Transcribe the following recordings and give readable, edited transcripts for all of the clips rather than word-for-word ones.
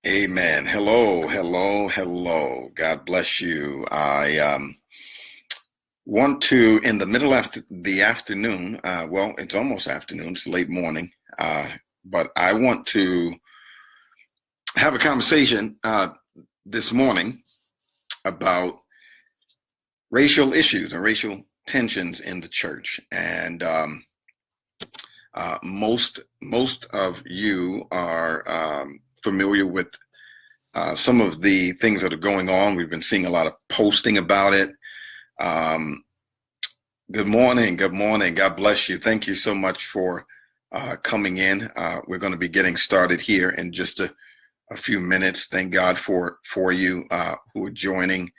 Amen. Hello, hello, hello. God bless you. I want to, in the middle of the afternoon, well, it's almost afternoon, it's late morning, but I want to have a conversation this morning about racial issues and racial tensions in the church. And most of you are familiar with some of the things that are going on. We've been seeing a lot of posting about it. Good morning. Good morning. God bless you. Thank you so much for coming in. We're going to be getting started here in just a few minutes. Thank God for you who are joining.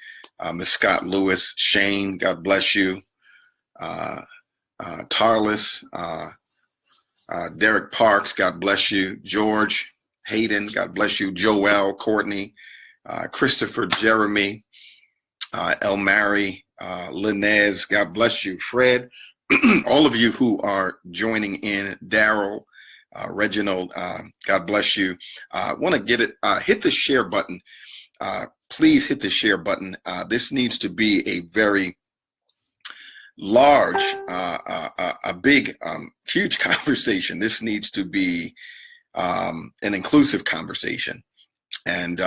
Ms. Scott Lewis, Shane, God bless you. Tarlis, Derek Parks, God bless you. George, Hayden, God bless you. Joel, Courtney, Christopher, Jeremy, Elmary, Linez, God bless you. Fred, all of you who are joining in, Daryl, Reginald, God bless you. Want to get it, hit the share button. Please hit the share button. This needs to be a very large, a big, huge conversation. This needs to be an inclusive conversation. And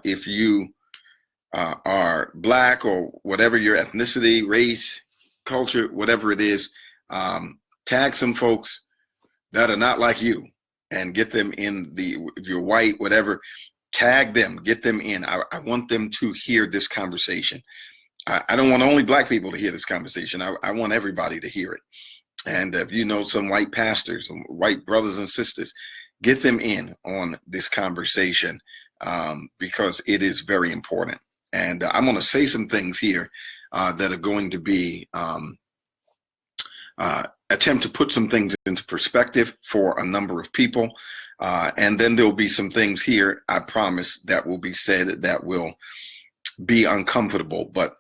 if you are Black or whatever your ethnicity, race, culture, whatever it is, tag some folks that are not like you and get them in if you're white, whatever, tag them, get them in. I want them to hear this conversation. I don't want only Black people to hear this conversation. I want everybody to hear it. And if you know some white pastors, some white brothers and sisters, get them in on this conversation because it is very important. And I'm going to say some things here that are going to be attempt to put some things into perspective for a number of people. And then there'll be some things here, I promise, that will be said that will be uncomfortable. But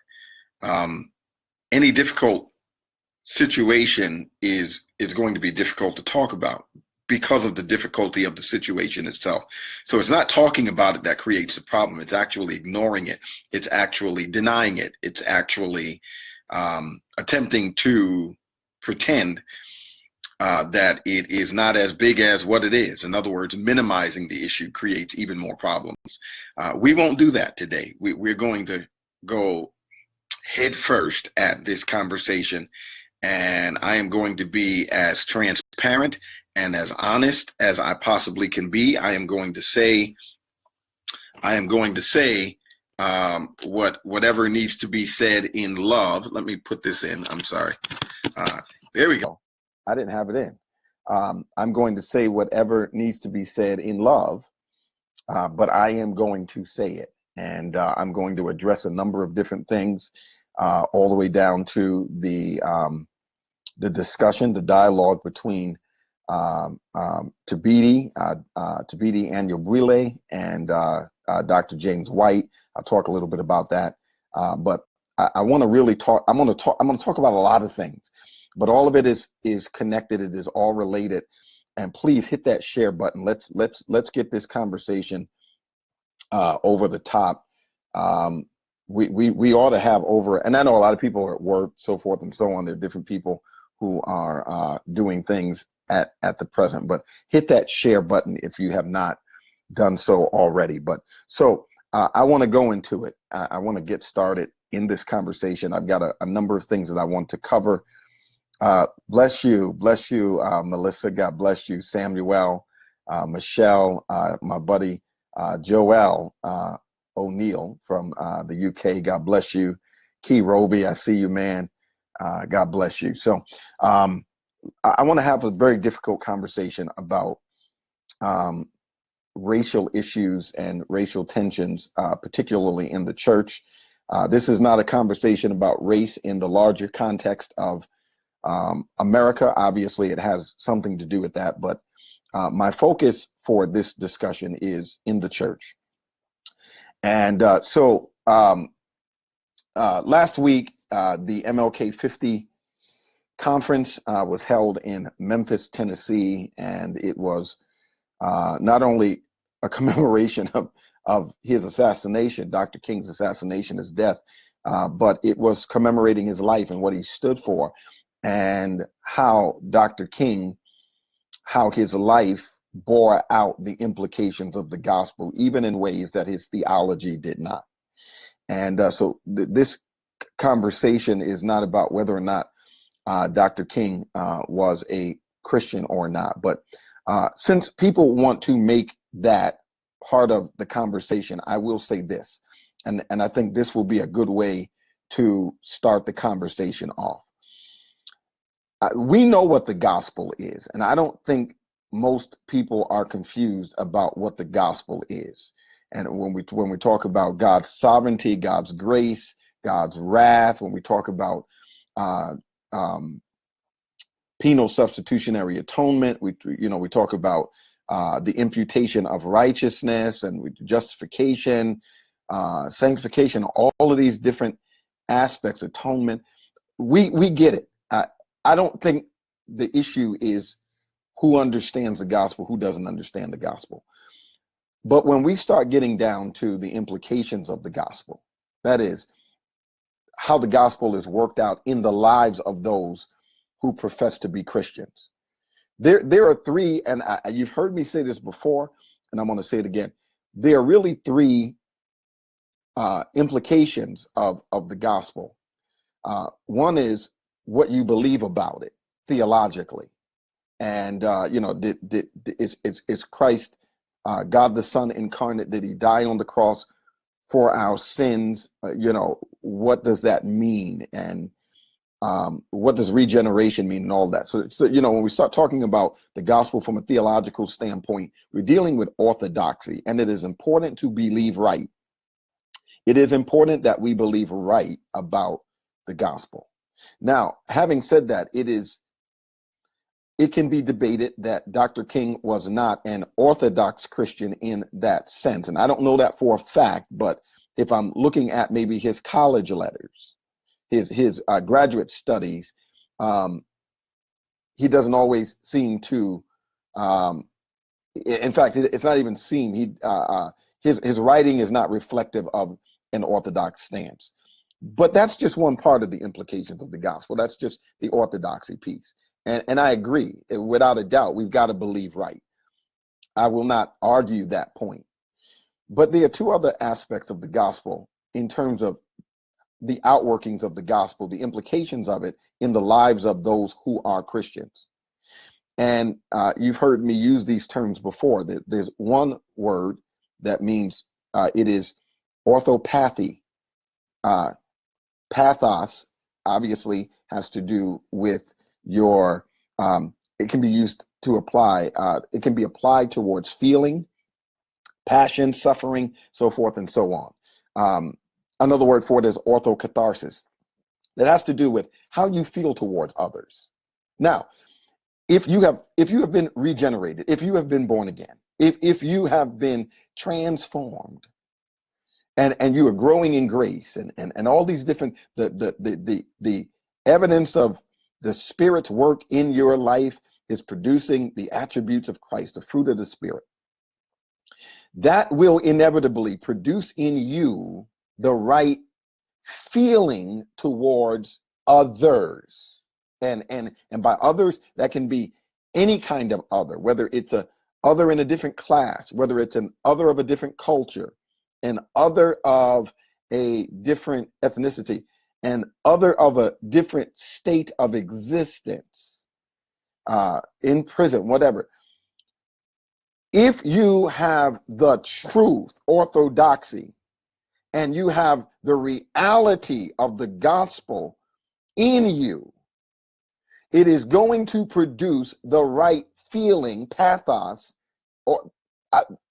any difficult situation is going to be difficult to talk about because of the difficulty of the situation itself. So it's not talking about it that creates the problem. It's actually ignoring it. It's actually denying it. It's actually attempting to pretend that it is not as big as what it is. In other words, minimizing the issue creates even more problems. We won't do that today. We're going to go head first at this conversation, and I am going to be as transparent and as honest as I possibly can be. I am going to say whatever needs to be said in love. Let me put this in. I'm sorry. There we go. I didn't have it in. I'm going to say whatever needs to be said in love, but I am going to say it. And I'm going to address a number of different things, all the way down to the discussion, the dialogue between Thabiti Anyabwile and Dr. James White. I'll talk a little bit about that, but I want to really talk. I'm going to talk about a lot of things, but all of it is connected. It is all related. And please hit that share button. Let's get this conversation over the top. We ought to have over, and I know a lot of people are at work, so forth and so on. There are different people who are doing things at the present, but hit that share button if you have not done so already. But so I want to go into it. I want to get started in this conversation. I've got a number of things that I want to cover. Bless you, Melissa. God bless you, Samuel, Michelle, my buddy Joel O'Neill from the UK. God bless you, Key Roby. I see you, man. God bless you. So I want to have a very difficult conversation about racial issues and racial tensions, particularly in the church. This is not a conversation about race in the larger context of America. Obviously, it has something to do with that, but my focus for this discussion is in the church. And so last week, the MLK 50 conference was held in Memphis, Tennessee, and it was not only a commemoration of his assassination, Dr. King's assassination, his death, but it was commemorating his life and what he stood for, and how Dr. King, how his life bore out the implications of the gospel, even in ways that his theology did not. And so this conversation is not about whether or not Dr. King was a Christian or not, but since people want to make that part of the conversation, I will say this, and I think this will be a good way to start the conversation off. We know what the gospel is, and I don't think most people are confused about what the gospel is. And when we talk about God's sovereignty, God's grace, God's wrath, when we talk about penal substitutionary atonement, we talk about the imputation of righteousness and justification, sanctification, all of these different aspects, atonement, we get it. I don't think the issue is who understands the gospel, who doesn't understand the gospel. But when we start getting down to the implications of the gospel, that is, how the gospel is worked out in the lives of those who profess to be Christians. There are three, and you've heard me say this before, and I'm going to say it again. There are really three implications of the gospel. One is what you believe about it theologically, and is Christ, God the Son incarnate? Did he die on the cross for our sins? What does that mean, and what does regeneration mean, and all that? So when we start talking about the gospel from a theological standpoint, we're dealing with orthodoxy, and it is important to believe right. It is important that we believe right about the gospel. Now, having said that, it can be debated that Dr. King was not an Orthodox Christian in that sense. And I don't know that for a fact, but if I'm looking at maybe his college letters, his graduate studies, he doesn't always seem to, in fact, it's not even seem, his writing is not reflective of an Orthodox stance. But that's just one part of the implications of the gospel. That's just the orthodoxy piece. And I agree, without a doubt, we've got to believe right. I will not argue that point. But there are two other aspects of the gospel in terms of the outworkings of the gospel, the implications of it in the lives of those who are Christians. And you've heard me use these terms before. There's one word that means it is orthopathy. Pathos obviously has to do with your, it can be used to apply, it can be applied towards feeling, passion, suffering, so forth and so on. Another word for it is orthokatharsis. That has to do with how you feel towards others. Now, if you have been regenerated, if you have been born again, if you have been transformed, and you are growing in grace, and all these different the evidence of the Spirit's work in your life is producing the attributes of Christ, the fruit of the Spirit. That will inevitably produce in you the right feeling towards others, and by others, that can be any kind of other, whether it's a other in a different class, whether it's an other of a different culture, an other of a different ethnicity, an other of a different state of existence, in prison, whatever. If you have the truth, orthodoxy, and you have the reality of the gospel in you, it is going to produce the right feeling, pathos, or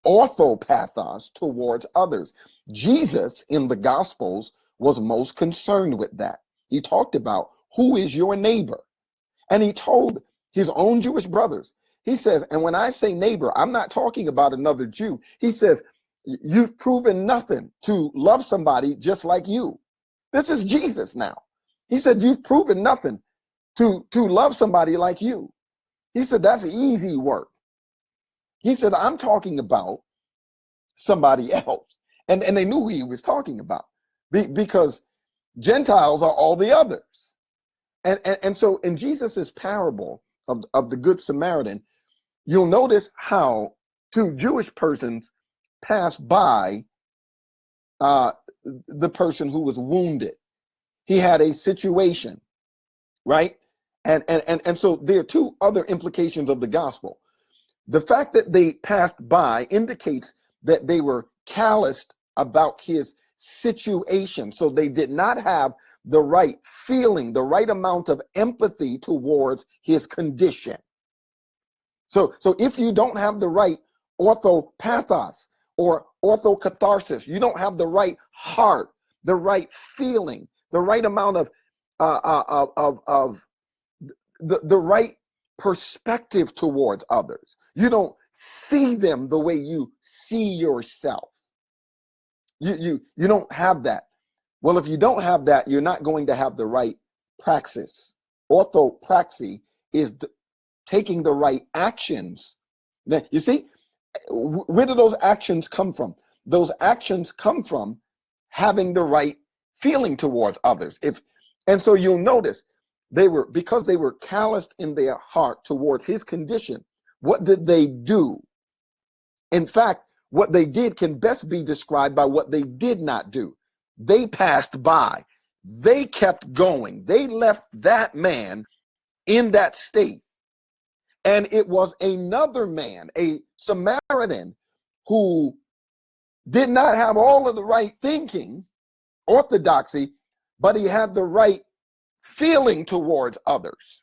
orthopathos towards others. Jesus in the Gospels was most concerned with that. He talked about who is your neighbor. And he told his own Jewish brothers, he says, and when I say neighbor, I'm not talking about another Jew. He says, you've proven nothing to love somebody just like you. This is Jesus now. He said, you've proven nothing to love somebody like you. He said, that's easy work. He said, I'm talking about somebody else. And they knew who he was talking about, because Gentiles are all the others. And so in Jesus's parable of the Good Samaritan, you'll notice how two Jewish persons pass by the person who was wounded. He had a situation, right? And so there are two other implications of the gospel. The fact that they passed by indicates that they were calloused about his situation. So they did not have the right feeling, the right amount of empathy towards his condition. So if you don't have the right orthopathos or orthokatharsis, you don't have the right heart, the right feeling, the right amount of the right perspective towards others. You don't see them the way you see yourself. You don't have that. Well, if you don't have that, you're not going to have the right praxis. Orthopraxy is taking the right actions. Now, you see, where do those actions come from? Those actions come from having the right feeling towards others. And so you'll notice because they were calloused in their heart towards his condition. What did they do? In fact, what they did can best be described by what they did not do. They passed by. They kept going. They left that man in that state. And it was another man, a Samaritan, who did not have all of the right thinking, orthodoxy, but he had the right feeling towards others.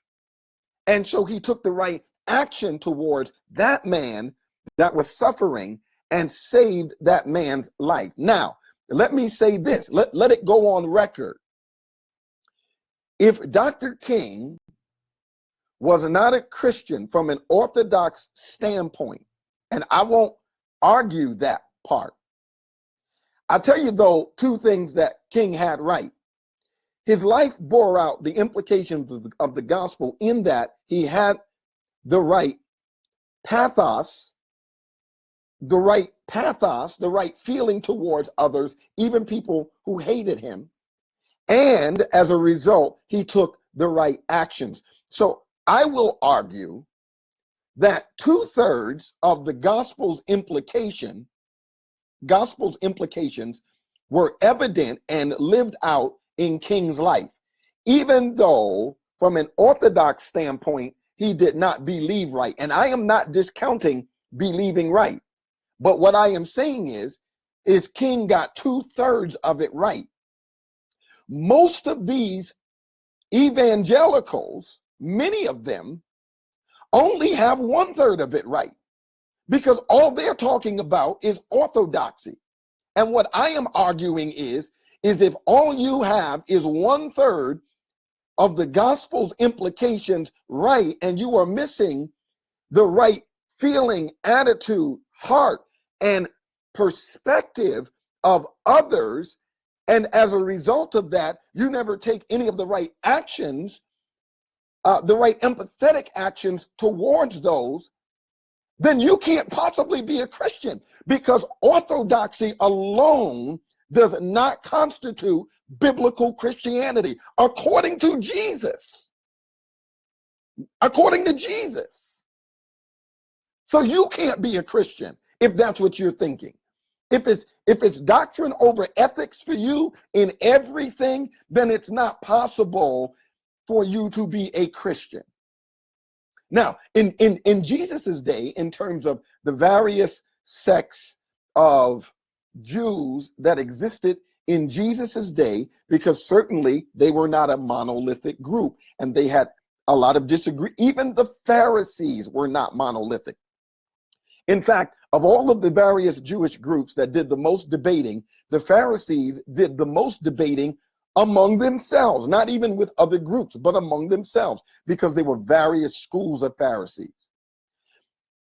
And so he took the right action towards that man that was suffering and saved that man's life. Now, let me say this, let it go on record. If Dr. King was not a Christian from an orthodox standpoint, and I won't argue that part, I'll tell you though, two things that King had right. His life bore out the implications of the gospel in that he had the right pathos, the right feeling towards others, even people who hated him. And as a result, he took the right actions. So I will argue that 2/3 of the gospel's implications were evident and lived out in King's life, even though from an orthodox standpoint, he did not believe right. And I am not discounting believing right. But what I am saying is King got 2/3 of it right. Most of these evangelicals, many of them, only have 1/3 of it right, because all they're talking about is orthodoxy. And what I am arguing is if all you have is 1/3 of the gospel's implications right, and you are missing the right feeling, attitude, heart, and perspective of others, and as a result of that, you never take any of the right actions, the right empathetic actions towards those, then you can't possibly be a Christian, because orthodoxy alone does not constitute biblical Christianity, according to Jesus. According to Jesus. So you can't be a Christian if that's what you're thinking. If it's doctrine over ethics for you in everything, then it's not possible for you to be a Christian. Now, in Jesus's day, in terms of the various sects of Jews that existed in Jesus's day, because certainly they were not a monolithic group, and they had a lot of disagreement. Even the Pharisees were not monolithic. In fact, of all of the various Jewish groups that did the most debating, the Pharisees did the most debating among themselves, not even with other groups, but among themselves, because there were various schools of Pharisees.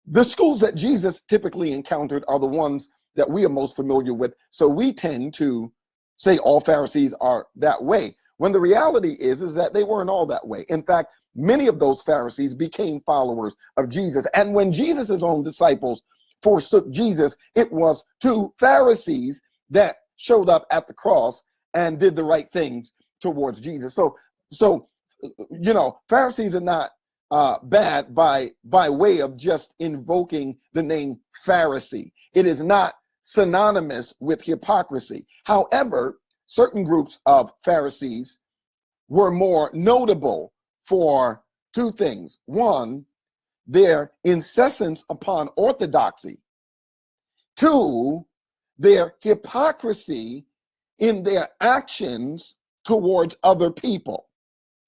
The schools that Jesus typically encountered are the ones that we are most familiar with. So we tend to say all Pharisees are that way, when the reality is that they weren't all that way. In fact, many of those Pharisees became followers of Jesus. And when Jesus's own disciples forsook Jesus. It was two Pharisees that showed up at the cross and did the right things towards Jesus. So Pharisees are not bad by way of just invoking the name Pharisee. It is not synonymous with hypocrisy. However, certain groups of Pharisees were more notable for two things. One, their insistence upon orthodoxy. Two, their hypocrisy in their actions towards other people.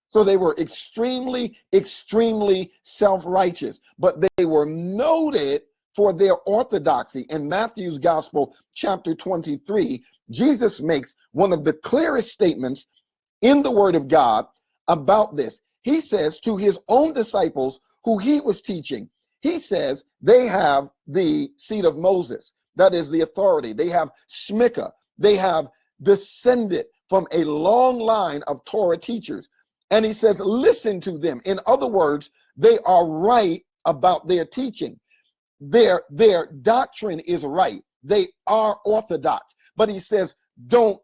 So they were extremely, extremely self-righteous, but they were noted for their orthodoxy. In Matthew's Gospel, chapter 23, Jesus makes one of the clearest statements in the Word of God about this. He says to his own disciples who he was teaching, he says they have the seat of Moses. That is the authority. They have shmika. They have descended from a long line of Torah teachers. And he says, listen to them. In other words, they are right about their teaching. Their doctrine is right. They are orthodox. But he says, don't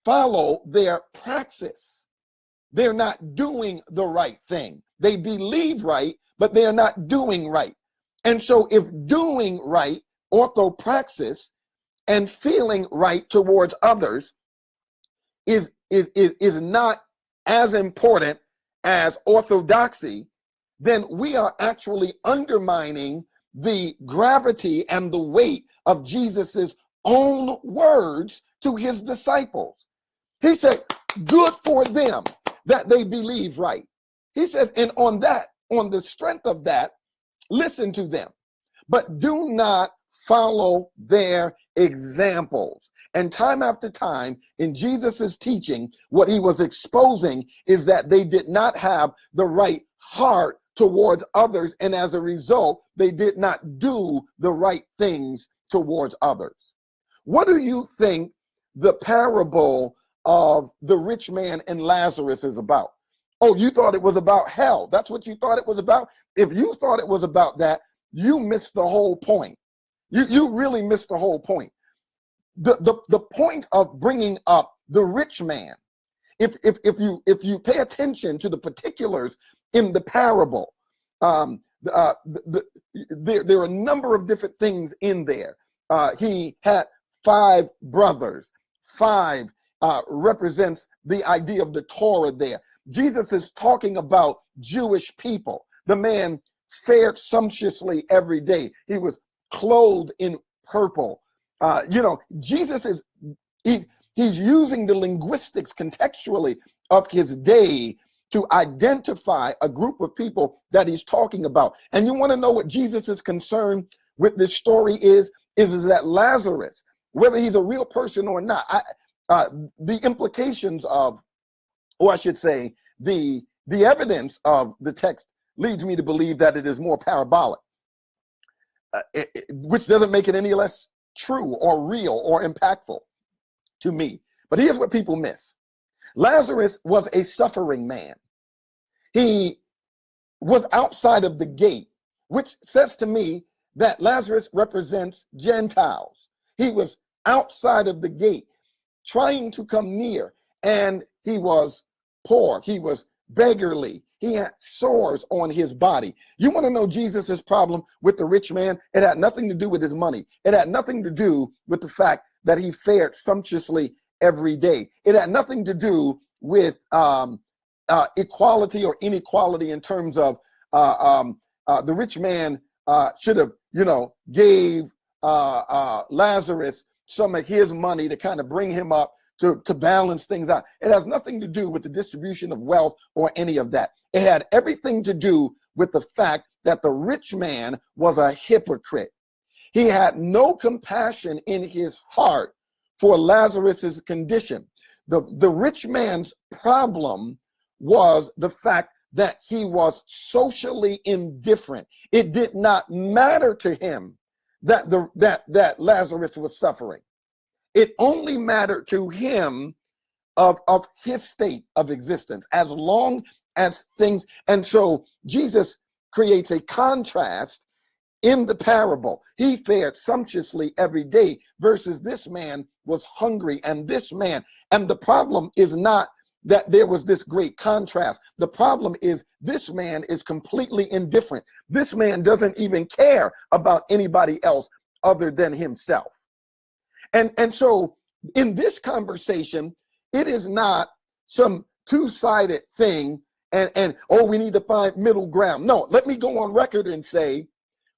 follow their praxis. They're not doing the right thing. They believe right, but they are not doing right. And so if doing right, orthopraxis, and feeling right towards others is not as important as orthodoxy, then we are actually undermining the gravity and the weight of Jesus's own words to his disciples. He said, good for them that they believe right. He says, and on the strength of that, listen to them, but do not follow their examples. And time after time in Jesus's teaching, what he was exposing is that they did not have the right heart towards others. And as a result, they did not do the right things towards others. What do you think the parable of the rich man and Lazarus is about? Oh, you thought it was about hell. That's what you thought it was about? If you thought it was about that, you missed the whole point. You really missed the whole point. The point of bringing up the rich man, if you pay attention to the particulars in the parable, there are a number of different things in there. He had 5 brothers. 5 represents the idea of the Torah there. Jesus is talking about Jewish people. The man fared sumptuously every day. He was clothed in purple. Jesus he's using the linguistics contextually of his day to identify a group of people that he's talking about. And you want to know what Jesus' concern with this story is that Lazarus, whether he's a real person or not, the implications of, or I should say, the evidence of the text leads me to believe that it is more parabolic, which doesn't make it any less true or real or impactful to me. But here's what people miss. Lazarus was a suffering man. He was outside of the gate, which says to me that Lazarus represents Gentiles. He was outside of the gate, trying to come near, and he was poor. He was beggarly. He had sores on his body. You want to know Jesus's problem with the rich man? It had nothing to do with his money. It had nothing to do with the fact that he fared sumptuously every day. It had nothing to do with equality or inequality in terms of the rich man should have, gave Lazarus some of his money to kind of bring him up to balance things out. It has nothing to do with the distribution of wealth or any of that. It had everything to do with the fact that the rich man was a hypocrite. He had no compassion in his heart for Lazarus's condition. The rich man's problem was the fact that he was socially indifferent. It did not matter to him that Lazarus was suffering. It only mattered to him of his state of existence, as long as things. And so Jesus creates a contrast in the parable, he fared sumptuously every day versus this man was hungry and this man. And the problem is not that there was this great contrast. The problem is this man is completely indifferent. This man doesn't even care about anybody else other than himself. And so in this conversation, it is not some two-sided thing and oh, we need to find middle ground. No, let me go on record and say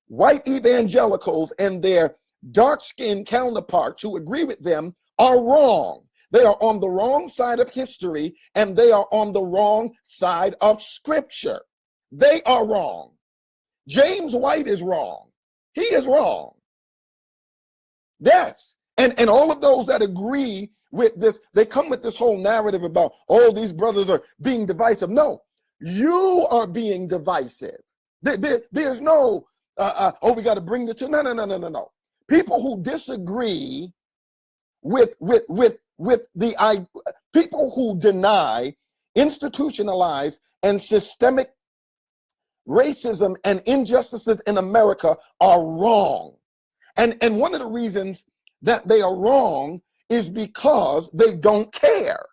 white evangelicals and their dark-skinned counterparts who agree with them are wrong. They are on the wrong side of history and they are on the wrong side of scripture. They are wrong. James White is wrong. He is wrong. Yes. And all of those that agree with this, they come with this whole narrative about, oh, these brothers are being divisive. No, you are being divisive. There's no, oh, we got to bring the two. No. People who disagree with the people who deny institutionalized and systemic racism and injustices in America are wrong. And one of the reasons that they are wrong is because they don't care.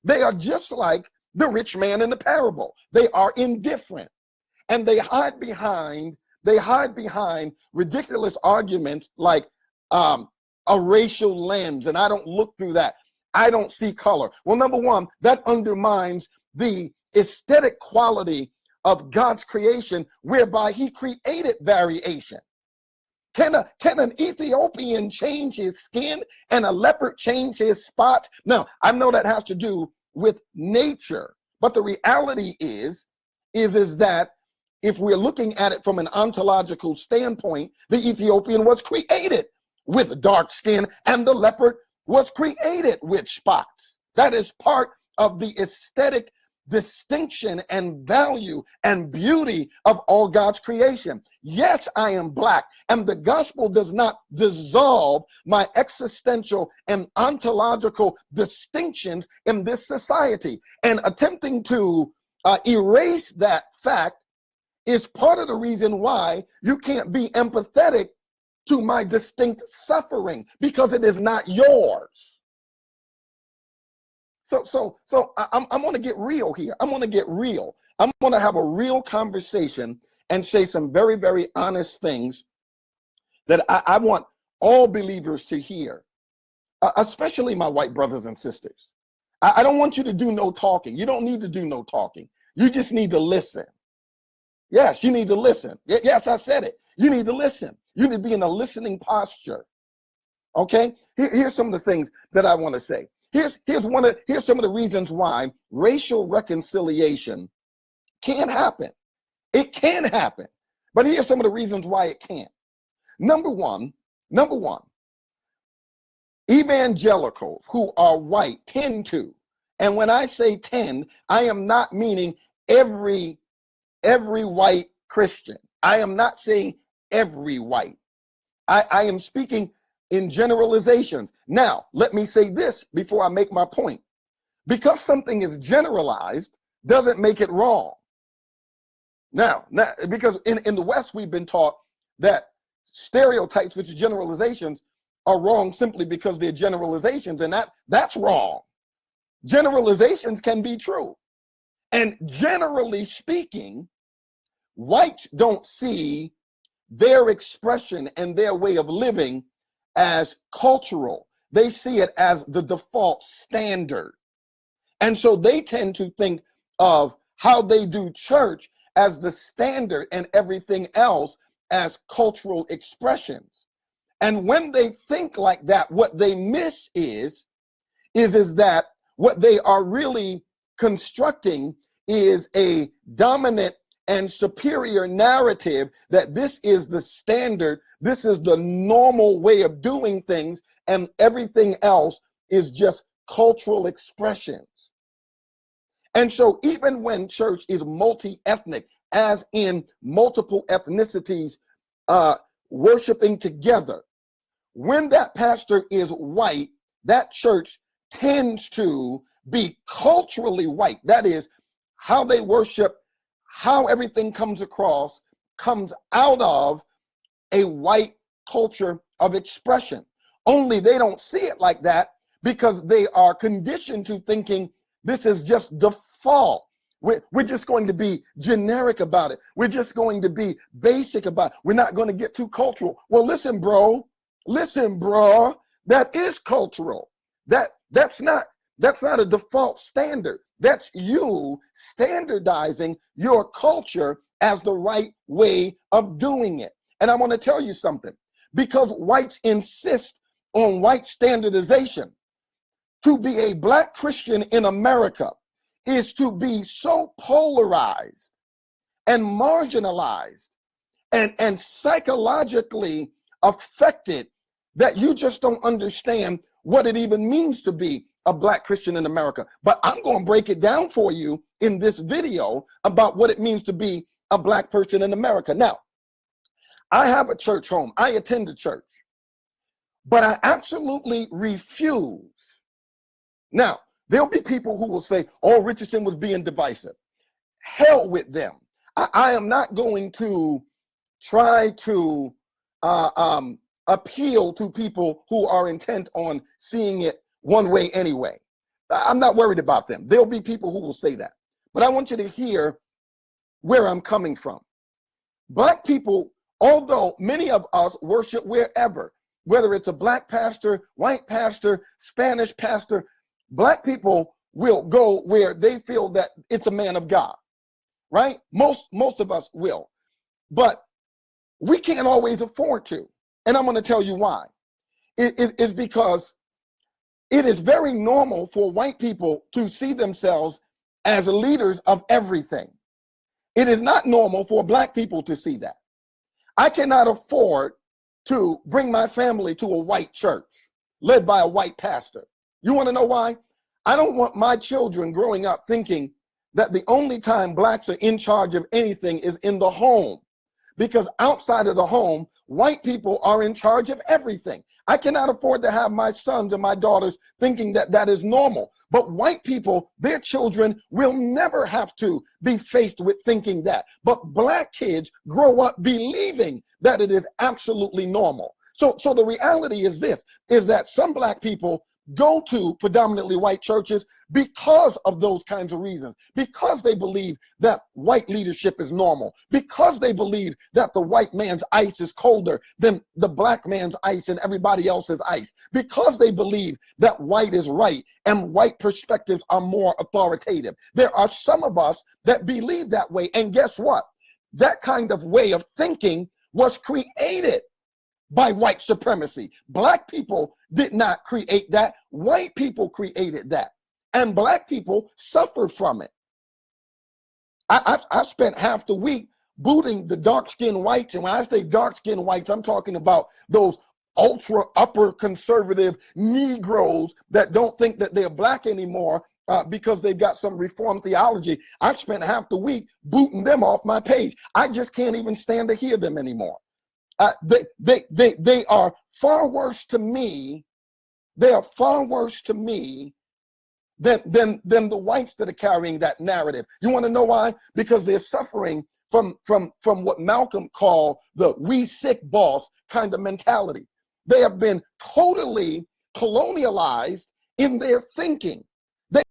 They are just like the rich man in the parable. They are indifferent. And they hide behind ridiculous arguments like a racial lens, and I don't look through that. I don't see color. Well, number one, that undermines the aesthetic quality of God's creation, whereby he created variation. Can an Ethiopian change his skin and a leopard change his spots? Now, I know that has to do with nature, but the reality is that if we're looking at it from an ontological standpoint, the Ethiopian was created with dark skin and the leopard was created with spots. That is part of the aesthetic distinction and value and beauty of all God's creation. Yes, I am black, and the gospel does not dissolve my existential and ontological distinctions in this society. And attempting to erase that fact is part of the reason why you can't be empathetic to my distinct suffering, because it is not yours. So I'm going to get real here. I'm going to get real. I'm going to have a real conversation and say some very, very honest things that I want all believers to hear, especially my white brothers and sisters. I don't want you to do no talking. You don't need to do no talking. You just need to listen. Yes, you need to listen. Yes, I said it. You need to listen. You need to be in a listening posture. Okay? Here's some of the things that I want to say. Here's some of the reasons why racial reconciliation can't happen. It can happen, but here's some of the reasons why it can't. Number one, evangelicals who are white tend to, and when I say tend, I am not meaning every white Christian. I am not saying every white. I am speaking in generalizations. Now, let me say this before I make my point. Because something is generalized doesn't make it wrong. Now because in the West, we've been taught that stereotypes, which are generalizations, are wrong simply because they're generalizations, and that's wrong. Generalizations can be true. And generally speaking, whites don't see their expression and their way of living as cultural. They see it as the default standard. And so they tend to think of how they do church as the standard and everything else as cultural expressions. And when they think like that, what they miss is that what they are really constructing is a dominant and superior narrative that this is the standard, this is the normal way of doing things, and everything else is just cultural expressions. And so even when church is multi-ethnic, as in multiple ethnicities worshiping together, when that pastor is white, that church tends to be culturally white. That is, how they worship, how everything comes across comes out of a white culture of expression. Only they don't see it like that because they are conditioned to thinking this is just default. We're just going to be generic about it. We're just going to be basic about it. We're not going to get too cultural. Well, listen, bro, that is cultural. That's not a default standard. That's you standardizing your culture as the right way of doing it. And I want to tell you something, because whites insist on white standardization. To be a black Christian in America is to be so polarized and marginalized and psychologically affected that you just don't understand what it even means to be a black Christian in America. But I'm going to break it down for you in this video about what it means to be a black person in America. Now, I have a church home. I attend a church, but I absolutely refuse. Now, there'll be people who will say, oh, Richardson was being divisive. Hell with them. I am not going to try to appeal to people who are intent on seeing it one way anyway. I'm not worried about them. There'll be people who will say that. But I want you to hear where I'm coming from. Black people, although many of us worship wherever, whether it's a black pastor, white pastor, Spanish pastor, black people will go where they feel that it's a man of God, right? Most of us will, but we can't always afford to. And I'm going to tell you why. It's because it is very normal for white people to see themselves as leaders of everything. It is not normal for black people to see that. I cannot afford to bring my family to a white church led by a white pastor. You want to know why? I don't want my children growing up thinking that the only time blacks are in charge of anything is in the home, because outside of the home, white people are in charge of everything. I cannot afford to have my sons and my daughters thinking that that is normal. But white people, their children will never have to be faced with thinking that. But black kids grow up believing that it is absolutely normal. So the reality is this, is that some black people go to predominantly white churches because of those kinds of reasons, because they believe that white leadership is normal, because they believe that the white man's ice is colder than the black man's ice and everybody else's ice, because they believe that white is right and white perspectives are more authoritative. There are some of us that believe that way, and guess what? That kind of way of thinking was created by white supremacy. Black people did not create that. White people created that. And black people suffered from it. I spent half the week booting the dark-skinned whites. And when I say dark-skinned whites, I'm talking about those ultra upper conservative Negroes that don't think that they're black anymore because they've got some reformed theology. I spent half the week booting them off my page. I just can't even stand to hear them anymore. They are far worse to me. They are far worse to me than the whites that are carrying that narrative. You want to know why? Because they're suffering from what Malcolm called the "we sick boss" kind of mentality. They have been totally colonialized in their thinking. What's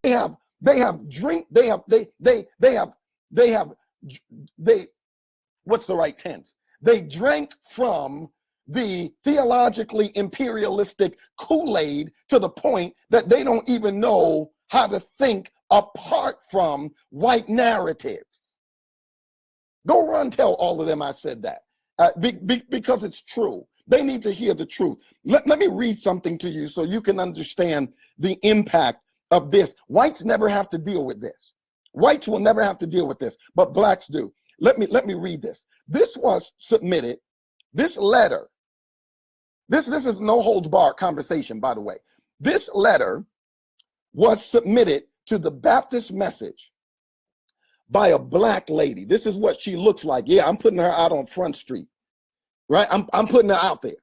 the right tense? They drank from the theologically imperialistic Kool-Aid to the point that they don't even know how to think apart from white narratives. Go run tell all of them I said that because it's true. They need to hear the truth. Let me read something to you so you can understand the impact of this. Whites never have to deal with this. Whites will never have to deal with this, but blacks do. Let me read this. This was submitted, this letter, this is no holds barred conversation, by the way. This letter was submitted to the Baptist Message by a black lady. This is what she looks like. Yeah, I'm putting her out on Front Street, right? I'm putting her out there.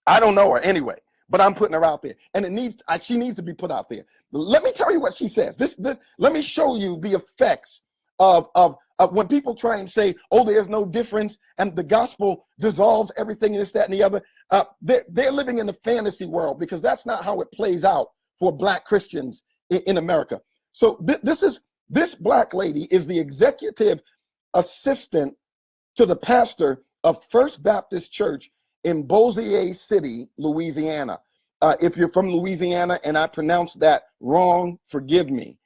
I don't know her anyway, but I'm putting her out there, and she needs to be put out there. Let me tell you what she says. Let me show you the effects of when people try and say, oh, there's no difference and the gospel dissolves everything, this, that, and the other, they're living in the fantasy world, because that's not how it plays out for Black Christians in America. So this Black lady is the executive assistant to the pastor of First Baptist Church in Bossier City, Louisiana. If you're from Louisiana and I pronounced that wrong, forgive me.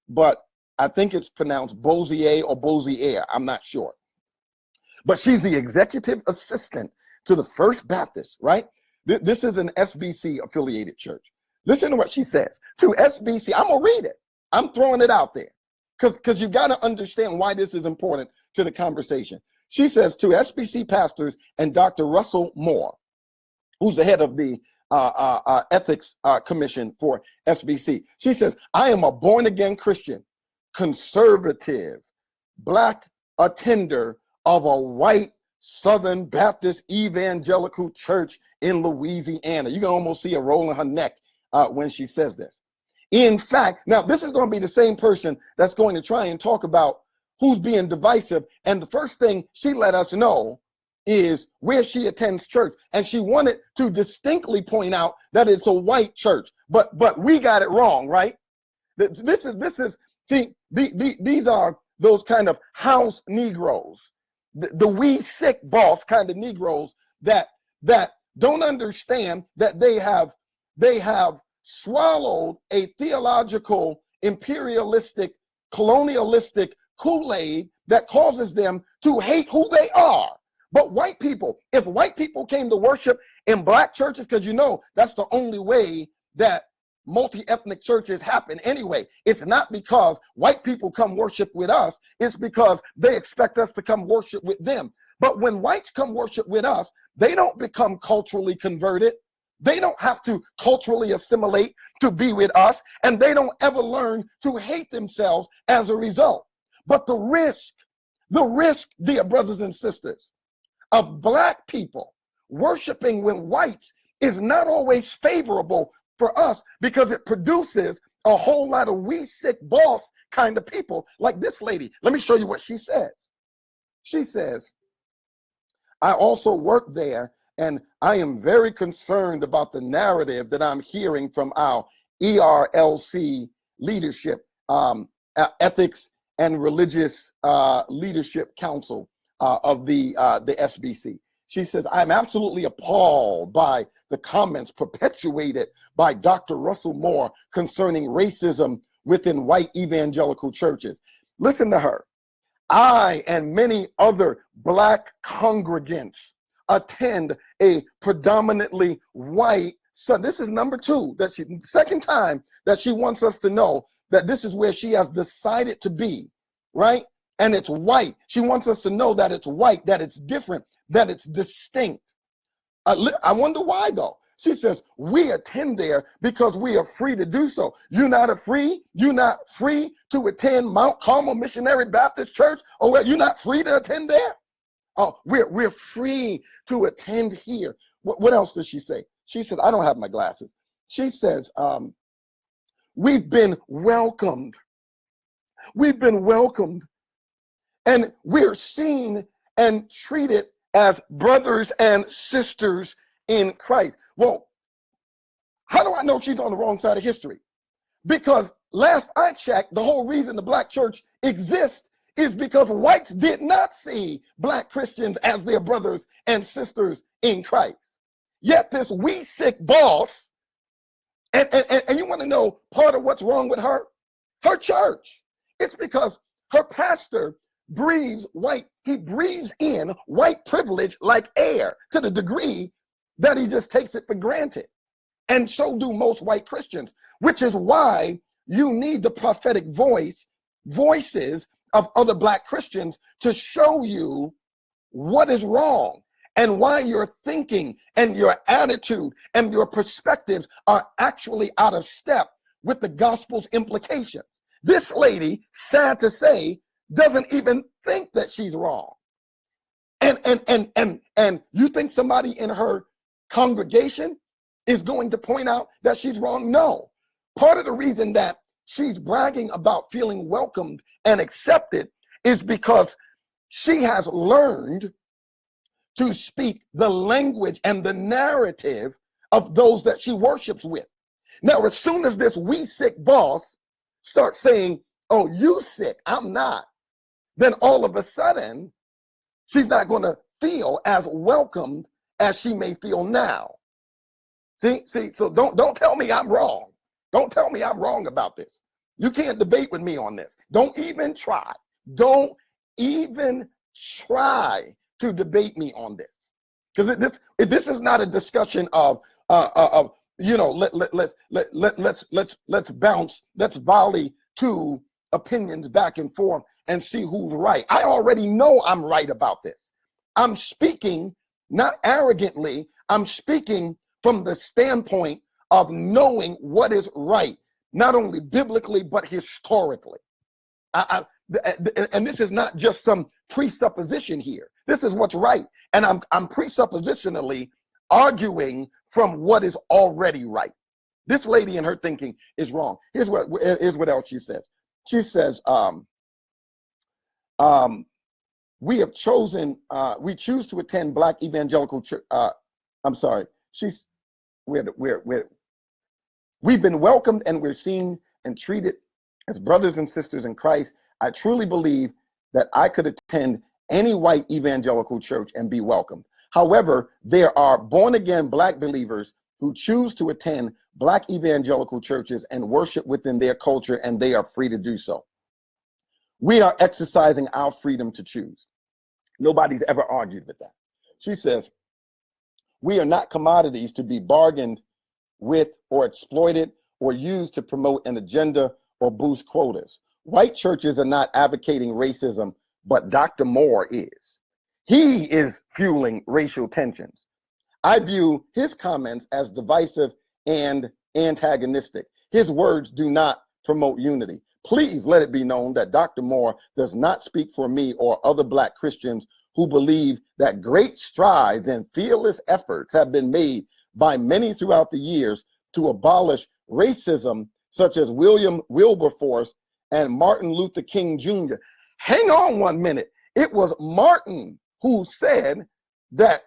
But I think it's pronounced Bossier or Bossier. I'm not sure. But she's the executive assistant to the First Baptist, right? This is an SBC affiliated church. Listen to what she says. To SBC, I'm going to read it. I'm throwing it out there because you've got to understand why this is important to the conversation. She says, to SBC pastors and Dr. Russell Moore, who's the head of the ethics commission for SBC. She says, I am a born-again Christian, conservative, Black attender of a white Southern Baptist evangelical church in Louisiana. You can almost see her rolling her neck when she says this. In fact, now this is going to be the same person that's going to try and talk about who's being divisive. And the first thing she let us know is where she attends church. And she wanted to distinctly point out that it's a white church, but we got it wrong, right? These are those kind of house Negroes, the we sick boss kind of Negroes that don't understand that they have swallowed a theological, imperialistic, colonialistic Kool-Aid that causes them to hate who they are. But white people, if white people came to worship in Black churches, because you know that's the only way that multi-ethnic churches happen anyway. It's not because white people come worship with us, it's because they expect us to come worship with them. But when whites come worship with us, they don't become culturally converted. They don't have to culturally assimilate to be with us, and they don't ever learn to hate themselves as a result. But the risk, dear brothers and sisters, of Black people worshiping with whites is not always favorable for us, because it produces a whole lot of we sick boss kind of people like this lady. Let me show you what she says. She says, I also work there, and I am very concerned about the narrative that I'm hearing from our ERLC leadership, Ethics and Religious Leadership Council of the SBC. She says, I'm absolutely appalled by the comments perpetuated by Dr. Russell Moore concerning racism within white evangelical churches. Listen to her. I and many other Black congregants attend a predominantly white, so this is number two, second time that she wants us to know that this is where she has decided to be, right? And it's white. She wants us to know that it's white, that it's different, that it's distinct. I wonder why though. She says, we attend there because we are free to do so. You're not free to attend Mount Carmel Missionary Baptist Church? Oh, well, you're not free to attend there? Oh, we're free to attend here. What else does she say? She said, I don't have my glasses. She says, we've been welcomed. We've been welcomed. And we're seen and treated as brothers and sisters in Christ. Well, how do I know she's on the wrong side of history? Because last I checked, the whole reason the Black church exists is because whites did not see Black Christians as their brothers and sisters in Christ. Yet this we sick boss, and you want to know part of what's wrong with her church. It's because her pastor breathes in white privilege like air, to the degree that he just takes it for granted. And so do most white Christians, which is why you need the prophetic voices of other Black Christians to show you what is wrong and why your thinking and your attitude and your perspectives are actually out of step with the gospel's implications. This lady, sad to say, doesn't even think that she's wrong. And you think somebody in her congregation is going to point out that she's wrong? No. Part of the reason that she's bragging about feeling welcomed and accepted is because she has learned to speak the language and the narrative of those that she worships with. Now, as soon as this we sick boss starts saying, oh, you sick, I'm not, then all of a sudden, she's not going to feel as welcomed as she may feel now. See, so don't tell me I'm wrong. Don't tell me I'm wrong about this. You can't debate with me on this. Don't even try. Don't even try to debate me on this. Because this is not a discussion of you know, let's bounce, let's volley two opinions back and forth and see who's right. I already know I'm right about this. I'm speaking not arrogantly, I'm speaking from the standpoint of knowing what is right, not only biblically, but historically. And this is not just some presupposition here. This is what's right. And I'm presuppositionally arguing from what is already right. This lady and her thinking is wrong. Here's what else she says. She says, we have chosen, we choose to attend Black evangelical church. I'm sorry. We've been welcomed and we're seen and treated as brothers and sisters in Christ. I truly believe that I could attend any white evangelical church and be welcomed. However, there are born again Black believers who choose to attend Black evangelical churches and worship within their culture, and they are free to do so. We are exercising our freedom to choose. Nobody's ever argued with that. She says, we are not commodities to be bargained with or exploited or used to promote an agenda or boost quotas. White churches are not advocating racism, but Dr. Moore is. He is fueling racial tensions. I view his comments as divisive and antagonistic. His words do not promote unity. Please let it be known that Dr. Moore does not speak for me or other Black Christians who believe that great strides and fearless efforts have been made by many throughout the years to abolish racism, such as William Wilberforce and Martin Luther King Jr. Hang on 1 minute. It was Martin who said that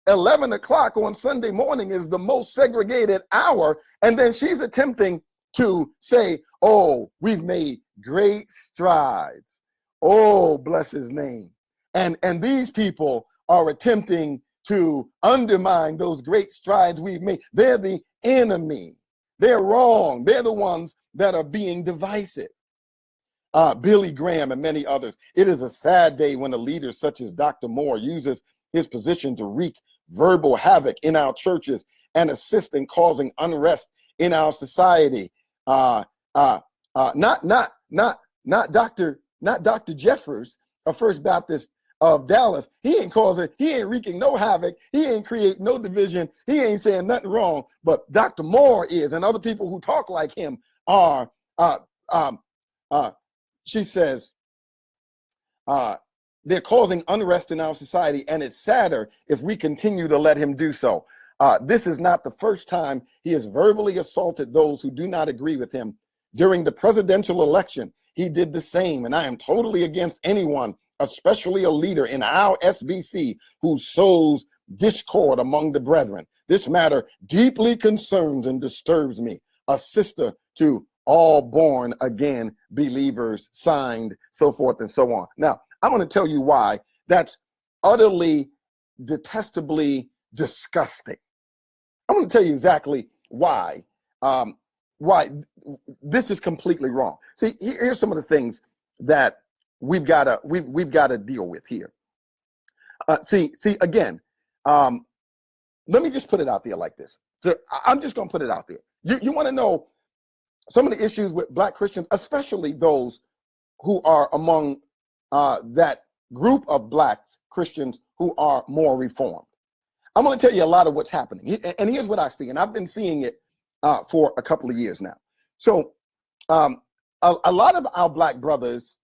11 o'clock on Sunday morning is the most segregated hour. And then she's attempting to say, oh, we've made great strides. Oh, bless his name. And these people are attempting to undermine those great strides we've made. They're the enemy. They're wrong. They're the ones that are being divisive. Billy Graham and many others. It is a sad day when a leader such as Dr. Moore uses his position to wreak verbal havoc in our churches and assist in causing unrest in our society. Not Dr. Jeffers of First Baptist of Dallas. He ain't wreaking no havoc. He ain't creating no division. He ain't saying nothing wrong. But Dr. Moore is, and other people who talk like him are. She says, they're causing unrest in our society, and it's sadder if we continue to let him do so. This is not the first time he has verbally assaulted those who do not agree with him. During the presidential election, he did the same, and I am totally against anyone, especially a leader in our SBC, who sows discord among the brethren. This matter deeply concerns and disturbs me. A sister to all born again believers, signed, so forth and so on. Now, I'm going to tell you why that's utterly, detestably disgusting. I'm going to tell you exactly why this is completely wrong. See, here's some of the things that we've got to deal with here. See again. Let me just put it out there like this. So I'm just going to put it out there. You want to know some of the issues with Black Christians, especially those who are among that group of Black Christians who are more reformed. I'm going to tell you a lot of what's happening. And here's what I see, and I've been seeing it for a couple of years now. So a lot of our Black brothers,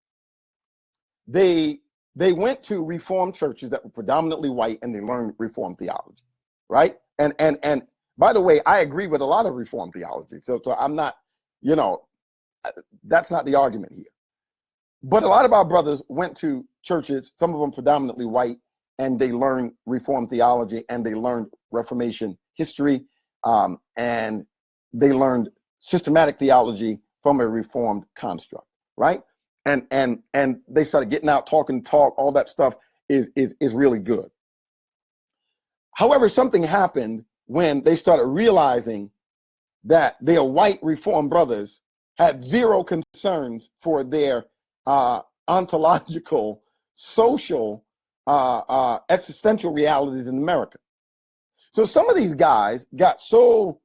they went to Reformed churches that were predominantly white, and they learned Reformed theology, right? And by the way, I agree with a lot of Reformed theology. So I'm not, that's not the argument here. But a lot of our brothers went to churches, some of them predominantly white, and they learned Reformed theology, and they learned Reformation history, and they learned systematic theology from a Reformed construct, right? And they started getting out, talking, all that stuff is really good. However, something happened when they started realizing that their white Reformed brothers had zero concerns for their ontological, social, existential realities in America. So some of these guys got so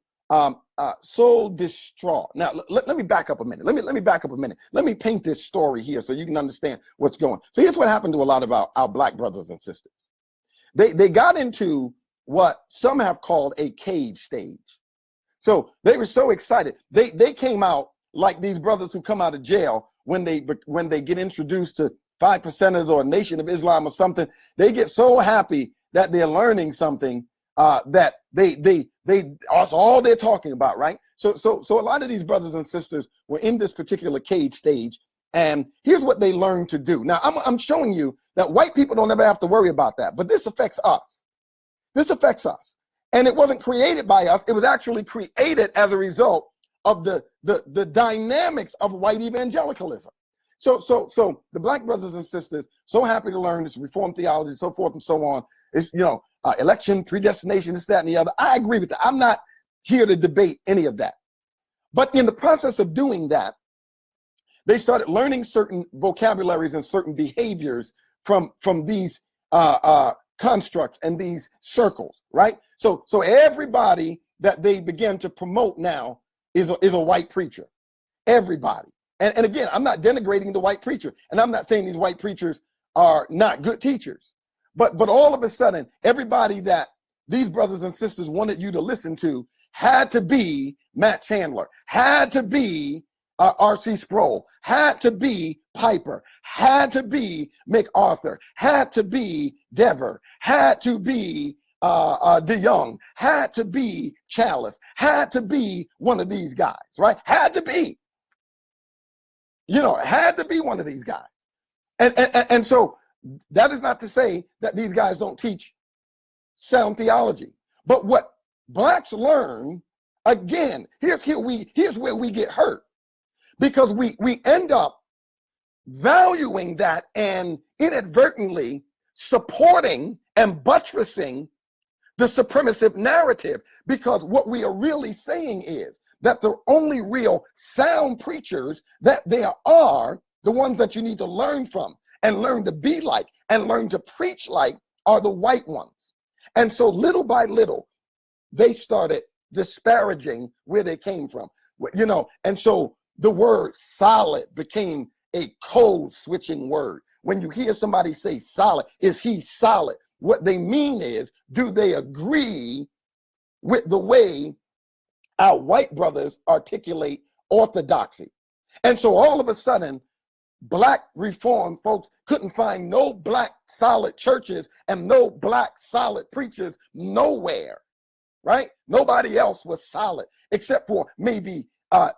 distraught. Now let me back up a minute. Let me back up a minute. Let me paint this story here so you can understand what's going. So here's what happened to a lot of our black brothers and sisters. They got into what some have called a cage stage. So they were so excited. They came out like these brothers who come out of jail when they get introduced to 5%ers or Nation of Islam or something. They get so happy that they're learning something that that's all they're talking about, right? So a lot of these brothers and sisters were in this particular cage stage, and here's what they learned to do. Now I'm showing you that white people don't ever have to worry about that, but this affects us. This affects us, and it wasn't created by us. It was actually created as a result of the dynamics of white evangelicalism. So the black brothers and sisters so happy to learn this Reformed theology, so forth and so on. It's election, predestination, this, that, and the other. I agree with that. I'm not here to debate any of that. But in the process of doing that, they started learning certain vocabularies and certain behaviors from these constructs and these circles, right? So everybody that they begin to promote now is a white preacher. Everybody. And again, I'm not denigrating the white preacher, and I'm not saying these white preachers are not good teachers. But all of a sudden, everybody that these brothers and sisters wanted you to listen to had to be Matt Chandler, had to be R.C. Sproul, had to be Piper, had to be MacArthur, had to be Dever, had to be DeYoung, had to be Chalice, had to be one of these guys, right? Had to be. Had to be one of these guys. And so that is not to say that these guys don't teach sound theology. But what blacks learn, again, here's where we get hurt. Because we end up valuing that and inadvertently supporting and buttressing the supremacist narrative. Because what we are really saying is that the only real sound preachers that there are, the ones that you need to learn from and learn to be like and learn to preach like, are the white ones. And so little by little, they started disparaging where they came from, and so the word solid became a code switching word. When you hear somebody say solid, is he solid? What they mean is, do they agree with the way our white brothers articulate orthodoxy? And so all of a sudden, black Reformed folks couldn't find no black solid churches and no black solid preachers nowhere, right? Nobody else was solid except for maybe Vody,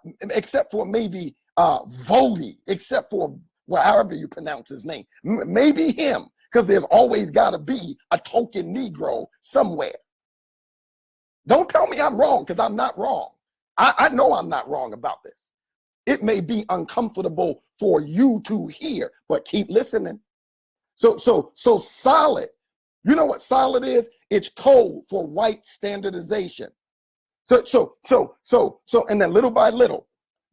except for however you pronounce his name, maybe him, because there's always got to be a token Negro somewhere. Don't tell me I'm wrong, because I'm not wrong. I know I'm not wrong about this. It may be uncomfortable for you to hear, but keep listening. So solid. You know what solid is? It's code for white standardization. So, and then little by little,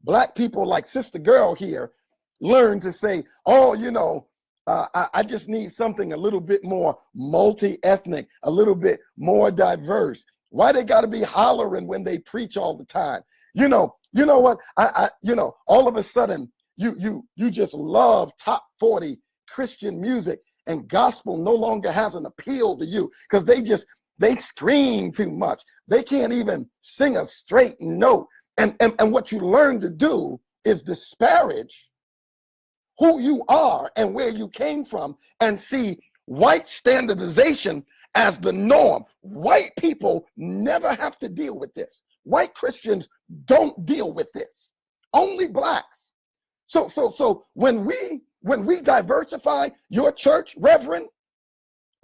black people like Sister Girl here learn to say, I just need something a little bit more multi-ethnic, a little bit more diverse. Why they got to be hollering when they preach all the time? You know what? All of a sudden, you just love top 40 Christian music, and gospel no longer has an appeal to you because they scream too much. They can't even sing a straight note. And what you learn to do is disparage who you are and where you came from and see white standardization as the norm. White people never have to deal with this. White Christians don't deal with this. Only blacks. So when we when we diversify your church, Reverend,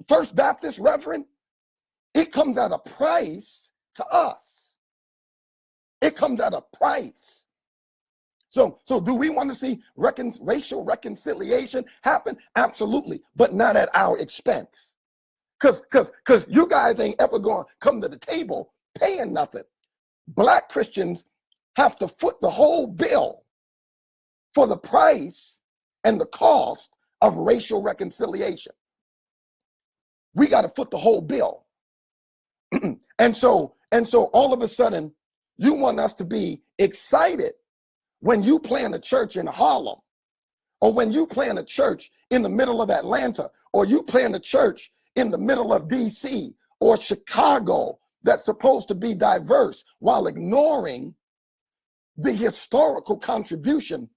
First Baptist, Reverend, it comes at a price to us. It comes at a price. So do we want to see racial reconciliation happen? Absolutely, but not at our expense. Because you guys ain't ever going to come to the table paying nothing. Black Christians have to foot the whole bill for the price and the cost of racial reconciliation. We got to foot the whole bill. And so all of a sudden, you want us to be excited when you plant a church in Harlem, or when you plant a church in the middle of Atlanta, or you plant a church in the middle of DC or Chicago that's supposed to be diverse, while ignoring the historical contribution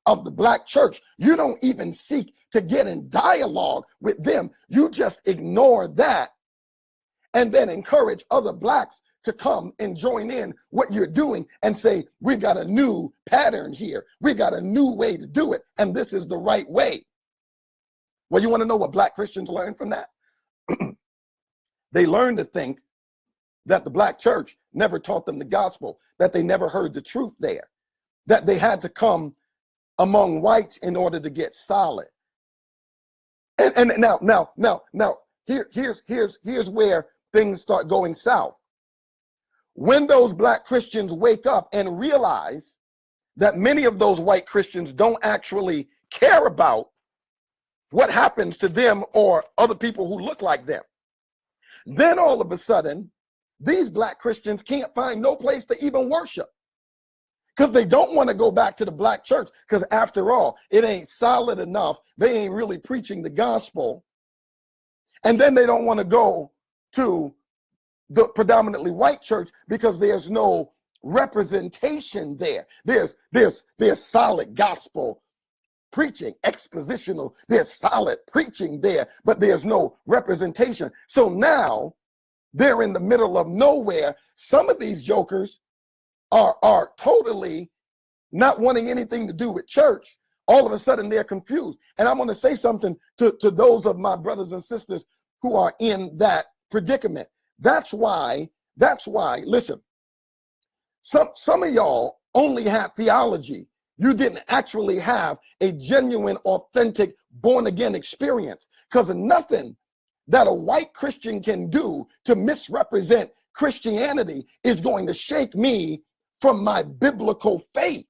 of the Black church. You don't even seek to get in dialogue with them. You just ignore that and then encourage other Blacks to come and join in what you're doing and say, we've got a new pattern here. We got a new way to do it, and this is the right way. Well, you want to know what Black Christians learned from that? They learned to think that the Black church never taught them the gospel, that they never heard the truth there, that they had to come among whites in order to get solid. And now here's where things start going south. When those Black Christians wake up and realize that many of those white Christians don't actually care about what happens to them or other people who look like them, then all of a sudden, these Black Christians can't find no place to even worship, because they don't want to go back to the Black church, because after all, it ain't solid enough. They ain't really preaching the gospel. And then they don't want to go to the predominantly white church because there's no representation there. There's solid gospel preaching, expositional. There's solid preaching there, but there's no representation. So now they're in the middle of nowhere. Some of these jokers are totally not wanting anything to do with church. All of a sudden they're confused. And I'm going to say something to those of my brothers and sisters who are in that predicament. That's why, listen, some of y'all only have theology. You didn't actually have a genuine, authentic, born-again experience, because nothing that a white Christian can do to misrepresent Christianity is going to shake me from my biblical faith.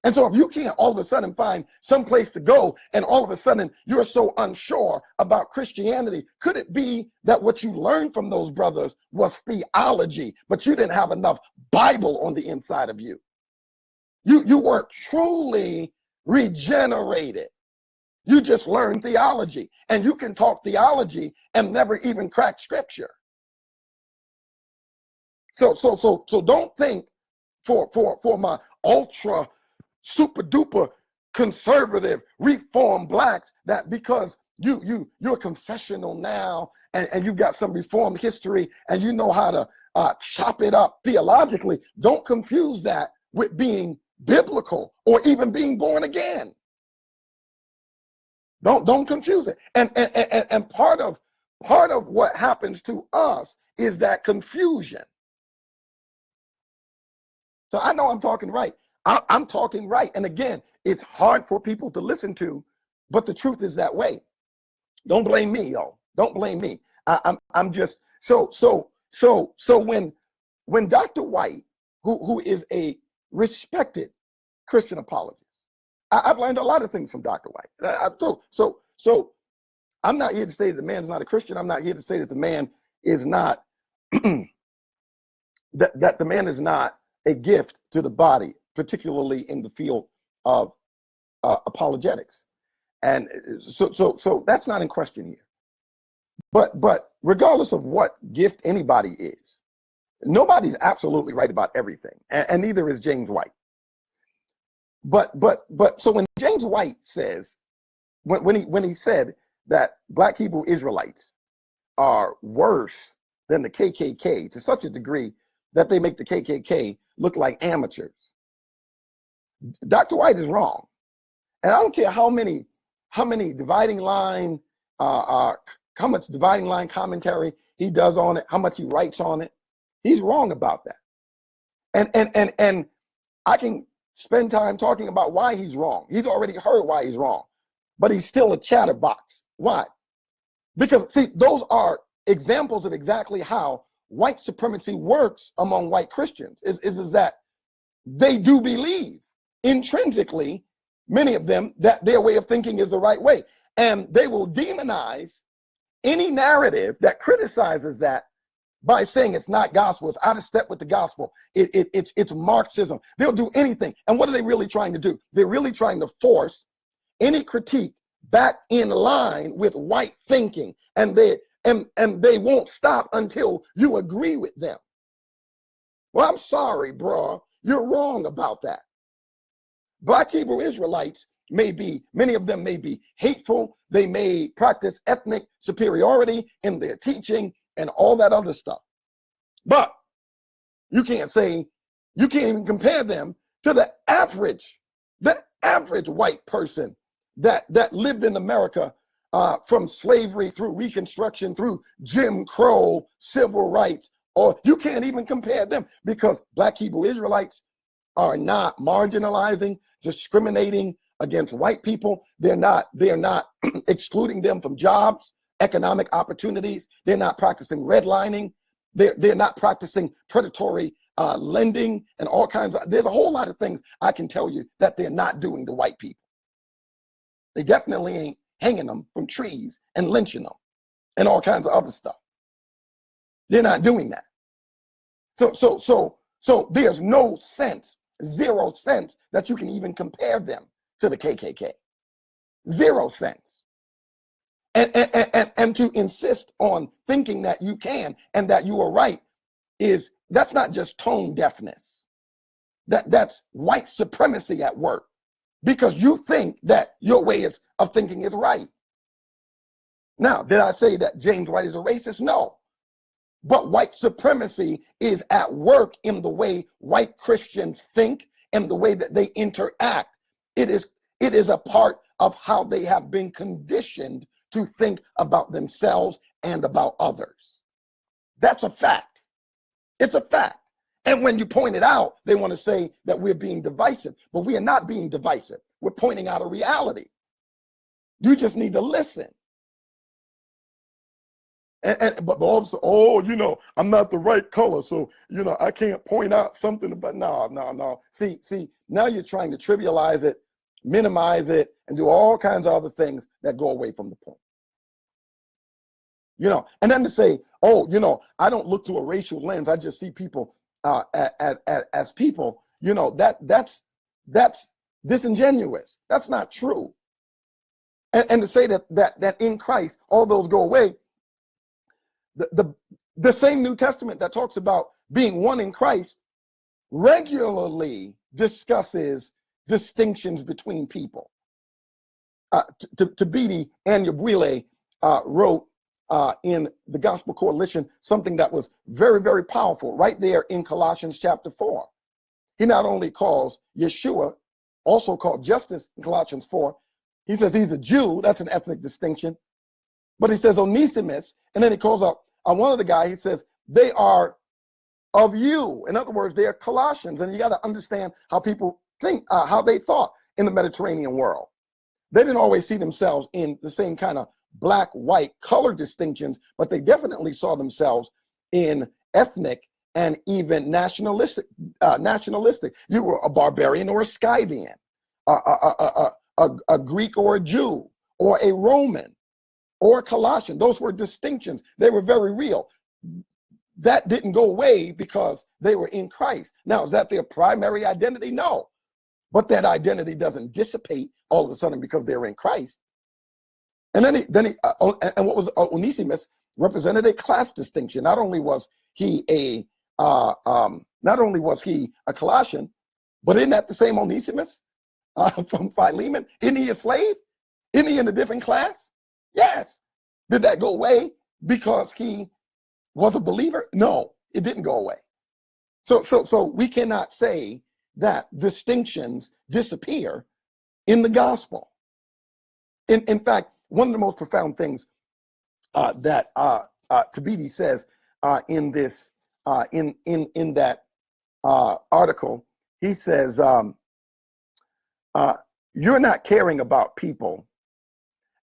And so if you can't all of a sudden find some place to go, and all of a sudden you're so unsure about Christianity, could it be that what you learned from those brothers was theology, but you didn't have enough Bible on the inside of you? You weren't truly regenerated. You just learned theology, and you can talk theology and never even crack scripture. So don't think for my ultra super duper conservative reformed Blacks that because you're confessional now and you got some reformed history and you know how to chop it up theologically. Don't confuse that with being biblical or even being born again. Don't confuse it. And part of what happens to us is that confusion. So I know I'm talking right. I'm talking right. And again, it's hard for people to listen to, but the truth is that way. Don't blame me, y'all. Don't blame me. I'm just so when Dr. White, who is a respected Christian apologist, I've learned a lot of things from Dr. White. So I'm not here to say that the man's not a Christian. I'm not here to say that the man is not that the man is not a gift to the body, particularly in the field of apologetics. And so that's not in question here. But regardless of what gift anybody is, nobody's absolutely right about everything, and neither is James White. But so when James White says, when he said that Black Hebrew Israelites are worse than the KKK to such a degree that they make the KKK look like amateurs, Dr. White is wrong. And I don't care how many dividing line, how much dividing line commentary he does on it, how much he writes on it. He's wrong about that. And I can spend time talking about why he's wrong. He's already heard why he's wrong, but he's still a chatterbox. Why? Because, see, those are examples of exactly how white supremacy works among white Christians, is that they do believe intrinsically, many of them, that their way of thinking is the right way. And they will demonize any narrative that criticizes that by saying it's not gospel, it's out of step with the gospel, it's Marxism. They'll do anything. And what are they really trying to do? They're really trying to force any critique back in line with white thinking. And they won't stop until you agree with them. Well, I'm sorry, bro. You're wrong about that. Black Hebrew Israelites many of them may be hateful. They may practice ethnic superiority in their teaching and all that other stuff. But you can't even compare them to the average white person that lived in America from slavery through Reconstruction, through Jim Crow, civil rights. Or you can't even compare them, because Black Hebrew Israelites are not marginalizing, discriminating against white people. They're not excluding them from jobs, economic opportunities. They're not practicing redlining. They're not practicing predatory lending and all kinds of, there's a whole lot of things I can tell you that they're not doing to white people. They definitely ain't hanging them from trees and lynching them and all kinds of other stuff. They're not doing that. So there's no sense, 0 sense that you can even compare them to the KKK. 0 sense. And to insist on thinking that you can and that you are right that's not just tone deafness. That's white supremacy at work, because you think that your way of thinking is right. Now, did I say that James White is a racist? No. But white supremacy is at work in the way white Christians think and the way that they interact. It is a part of how they have been conditioned to think about themselves and about others. That's a fact. It's a fact. And when you point it out, they want to say that we're being divisive, but we are not being divisive. We're pointing out a reality. You just need to listen. But also, I'm not the right color, so I can't point out something. But no. See, now you're trying to trivialize it, minimize it, and do all kinds of other things that go away from the point. And then to say, I don't look through a racial lens. I just see people as people. That's disingenuous. That's not true. And to say that in Christ all those go away. The same New Testament that talks about being one in Christ regularly discusses distinctions between people. Tabidi Anyabwile wrote in the Gospel Coalition something that was very, very powerful right there in Colossians chapter 4. He not only calls Yeshua, also called Justice in Colossians 4, he says he's a Jew, that's an ethnic distinction, but he says Onesimus, and then he calls up one of the guys, he says, they are of you. In other words, they are Colossians, and you got to understand how people think, how they thought in the Mediterranean world. They didn't always see themselves in the same kind of black, white, color distinctions, but they definitely saw themselves in ethnic and even nationalistic. You were a barbarian or a Scythian, a Greek or a Jew, or a Roman, or a Colossian. Those were distinctions. They were very real. That didn't go away because they were in Christ. Now, is that their primary identity? No. But that identity doesn't dissipate all of a sudden because they're in Christ. And then what was Onesimus represented a class distinction. Not only was he a Colossian, but isn't that the same Onesimus from Philemon? Isn't he a slave? Isn't he in a different class? Yes. Did that go away because he was a believer? No, it didn't go away. So we cannot say that distinctions disappear in the gospel. In fact, one of the most profound things that Tabidi says in this in that article, he says, you're not caring about people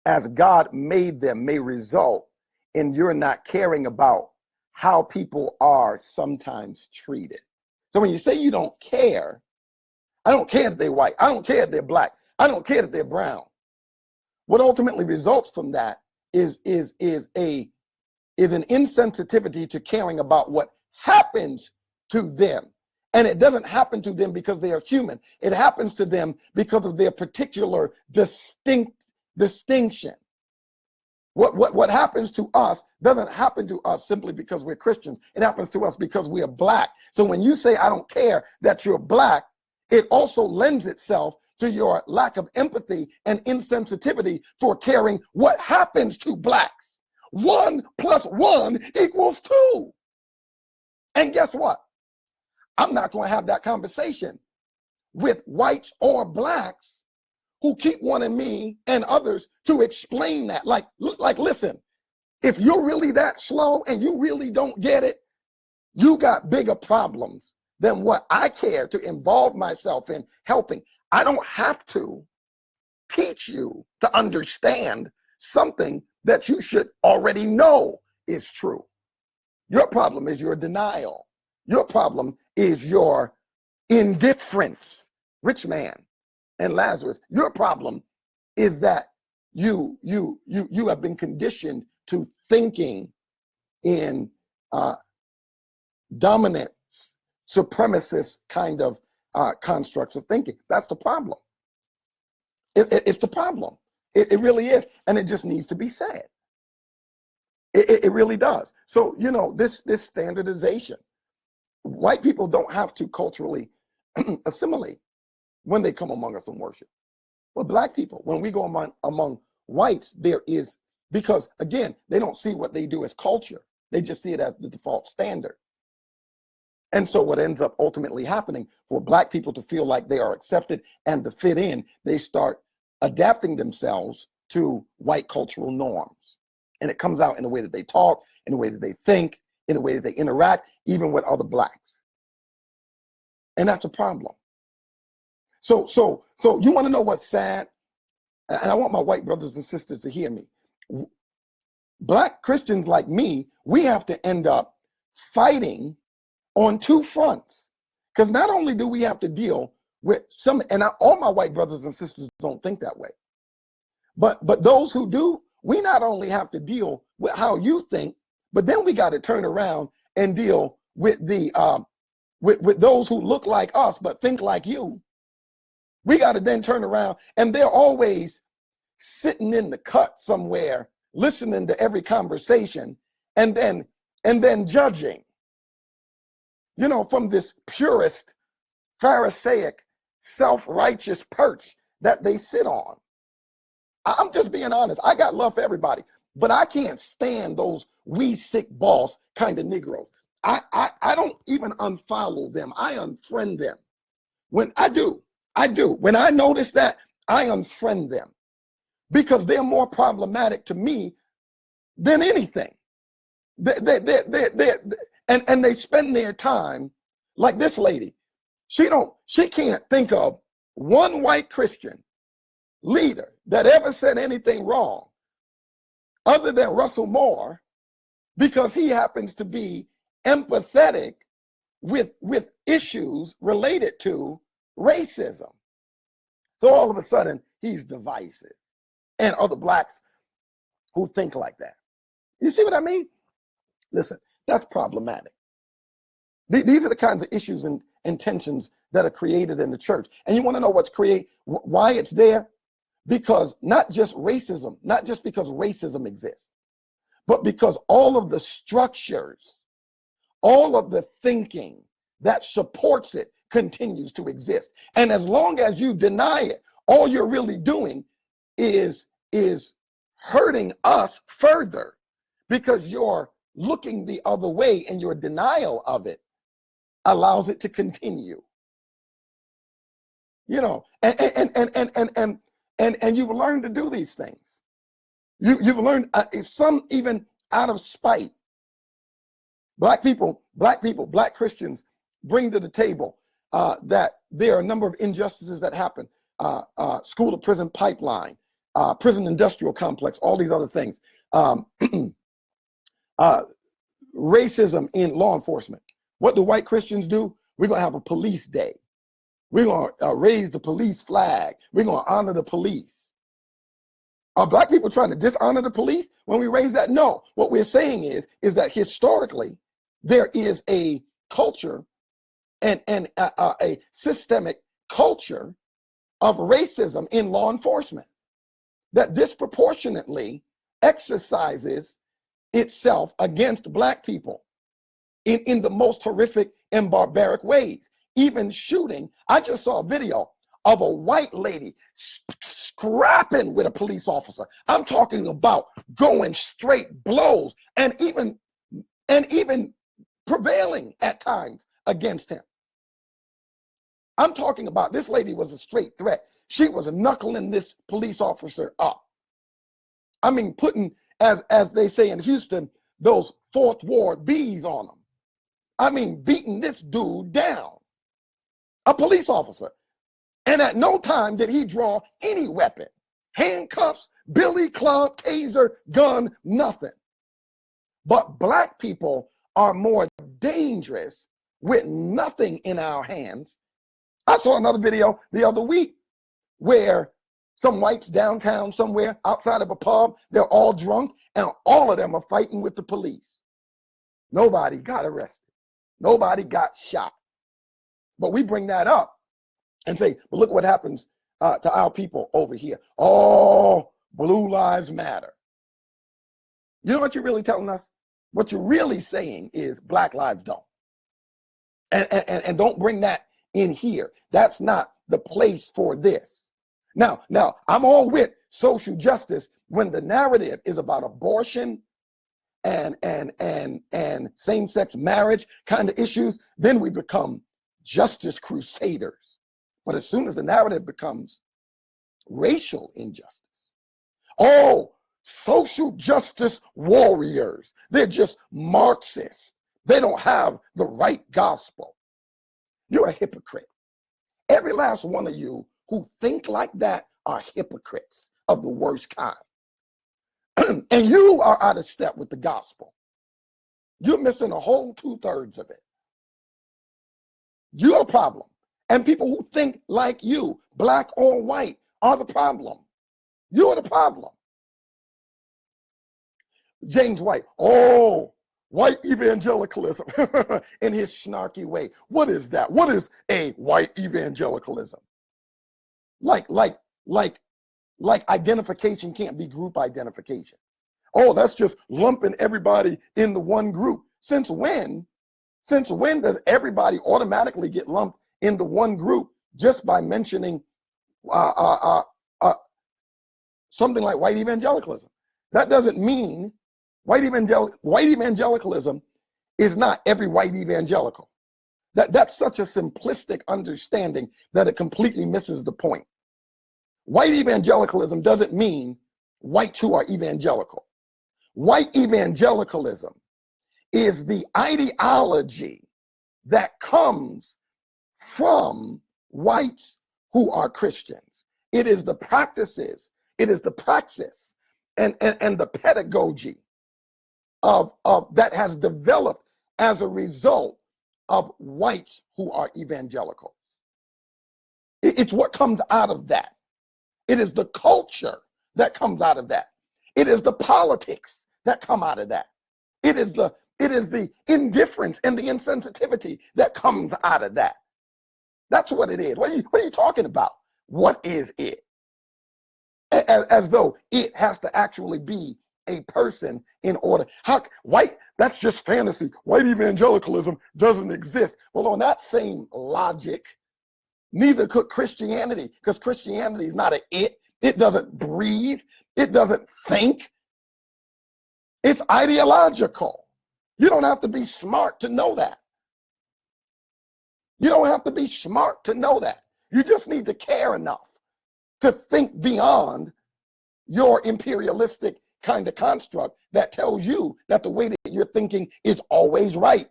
as God made them may result in you're not caring about how people are sometimes treated. So when you say you don't care, I don't care if they're white, I don't care if they're black, I don't care if they're brown. What ultimately results from that is an insensitivity to caring about what happens to them. And it doesn't happen to them because they are human. It happens to them because of their particular distinction. What happens to us doesn't happen to us simply because we're Christians. It happens to us because we are black. So when you say, I don't care that you're black, it also lends itself to your lack of empathy and insensitivity for caring what happens to blacks. 1 + 1 = 2. And guess what? I'm not going to have that conversation with whites or blacks who keep wanting me and others to explain that. Like, listen, if you're really that slow and you really don't get it, you got bigger problems than what I care to involve myself in helping. I don't have to teach you to understand something that you should already know is true. Your problem is your denial. Your problem is your indifference. Rich man and Lazarus, your problem is that you have been conditioned to thinking in dominant, supremacist kind of constructs of thinking. That's the problem. It's the problem. It really is. And it just needs to be said. It really does. So, this standardization, white people don't have to culturally assimilate when they come among us in worship. Well, black people, when we go among whites, there is, because again, they don't see what they do as culture. They just see it as the default standard. And so what ends up ultimately happening for black people to feel like they are accepted and to fit in, they start adapting themselves to white cultural norms. And it comes out in the way that they talk, in the way that they think, in the way that they interact, even with other blacks. And that's a problem. So you want to know what's sad? And I want my white brothers and sisters to hear me. Black Christians like me, we have to end up fighting on two fronts. Because not only do we have to deal with all my white brothers and sisters don't think that way. But those who do, we not only have to deal with how you think, but then we got to turn around and deal with the with those who look like us but think like you. We got to then turn around, and they're always sitting in the cut somewhere, listening to every conversation, and then judging. From this purist, Pharisaic, self-righteous perch that they sit on. I'm just being honest. I got love for everybody, but I can't stand those we sick boss kind of Negroes. I don't even unfollow them. I unfriend them. When I do. When I notice that, I unfriend them because they're more problematic to me than anything. And they spend their time like this lady. She can't think of one white Christian leader that ever said anything wrong other than Russell Moore, because he happens to be empathetic with issues related to racism. So all of a sudden he's divisive, and other blacks who think like that. You see what I mean? Listen, that's problematic. These are the kinds of issues and tensions that are created in the church. And you want to know why it's there? Because not just because racism exists, but because all of the structures, all of the thinking that supports it continues to exist. And as long as you deny it, all you're really doing is hurting us further, because you're looking the other way, and your denial of it allows it to continue. You know, and you've learned to do these things. You've learned some even out of spite. Black Christians bring to the table that there are a number of injustices that happen. School to prison pipeline, prison industrial complex, all these other things. Racism in law enforcement. What do white Christians do? We're going to have a police day. We're going to raise the police flag. We're going to honor the police. Are black people trying to dishonor the police when we raise that? No. What we're saying is that historically, there is a culture and a systemic culture of racism in law enforcement that disproportionately exercises itself against black people in the most horrific and barbaric ways. Even shooting. I just saw a video of a white lady scrapping with a police officer. I'm talking about going straight blows and even prevailing at times against him. I'm talking about this lady was a straight threat. She was knuckling this police officer up. I mean, putting, as they say in Houston, those Fourth Ward bees on him. I mean, beating this dude down. A police officer. And at no time did he draw any weapon. Handcuffs, billy club, taser, gun, nothing. But black people are more dangerous with nothing in our hands. I saw another video the other week where some whites downtown somewhere outside of a pub, they're all drunk and all of them are fighting with the police. Nobody got arrested. Nobody got shot. But we bring that up and say, but look what happens to our people over here. Oh, blue lives matter. You know what you're really telling us? What you're really saying is black lives don't. And don't bring that in here. That's not the place for this. Now, I'm all with social justice when the narrative is about abortion and same-sex marriage kind of issues. Then we become justice crusaders. But as soon as the narrative becomes racial injustice, oh, social justice warriors, they're just Marxists. They don't have the right gospel. You're a hypocrite. Every last one of you who think like that are hypocrites of the worst kind. And you are out of step with the gospel. You're missing a whole 2/3 of it. You're a problem. And people who think like you, black or white, are the problem. You're the problem. James White, oh, white evangelicalism in his snarky way. What is that? What is a white evangelicalism? Like identification can't be group identification. Oh, that's just lumping everybody in the one group. Since when does everybody automatically get lumped in the one group just by mentioning something like white evangelicalism? That doesn't mean white evangelicalism is not every white evangelical. That's such a simplistic understanding that it completely misses the point. White evangelicalism doesn't mean whites who are evangelical. White evangelicalism is the ideology that comes from whites who are Christians. It is the practices, it is the praxis and the pedagogy of that has developed as a result of whites who are evangelical. It's what comes out of that. It is the culture that comes out of that. It is the politics that come out of that. It is the indifference and the insensitivity that comes out of that. That's what it is. What are you talking about? What is it? As though it has to actually be a person in order. That's just fantasy. White evangelicalism doesn't exist. Well, on that same logic, neither could Christianity, because Christianity is not an it. It doesn't breathe. It doesn't think. It's ideological. You don't have to be smart to know that. You don't have to be smart to know that. You just need to care enough to think beyond your imperialistic kind of construct that tells you that the way that you're thinking is always right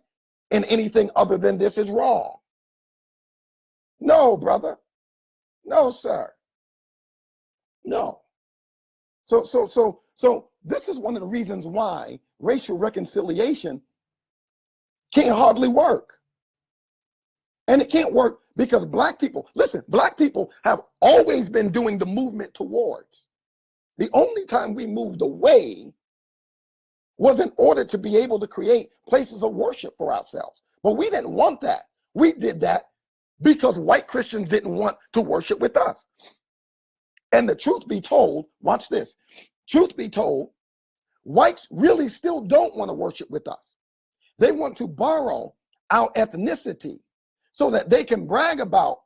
and anything other than this is wrong. No, brother. No, sir. No. So this is one of the reasons why racial reconciliation can't hardly work. And it can't work because black people, listen, black people have always been doing the movement towards. The only time we moved away was in order to be able to create places of worship for ourselves. But we didn't want that. We did that because white Christians didn't want to worship with us. And the truth be told, watch this, truth be told, whites really still don't want to worship with us. They want to borrow our ethnicity so that they can brag about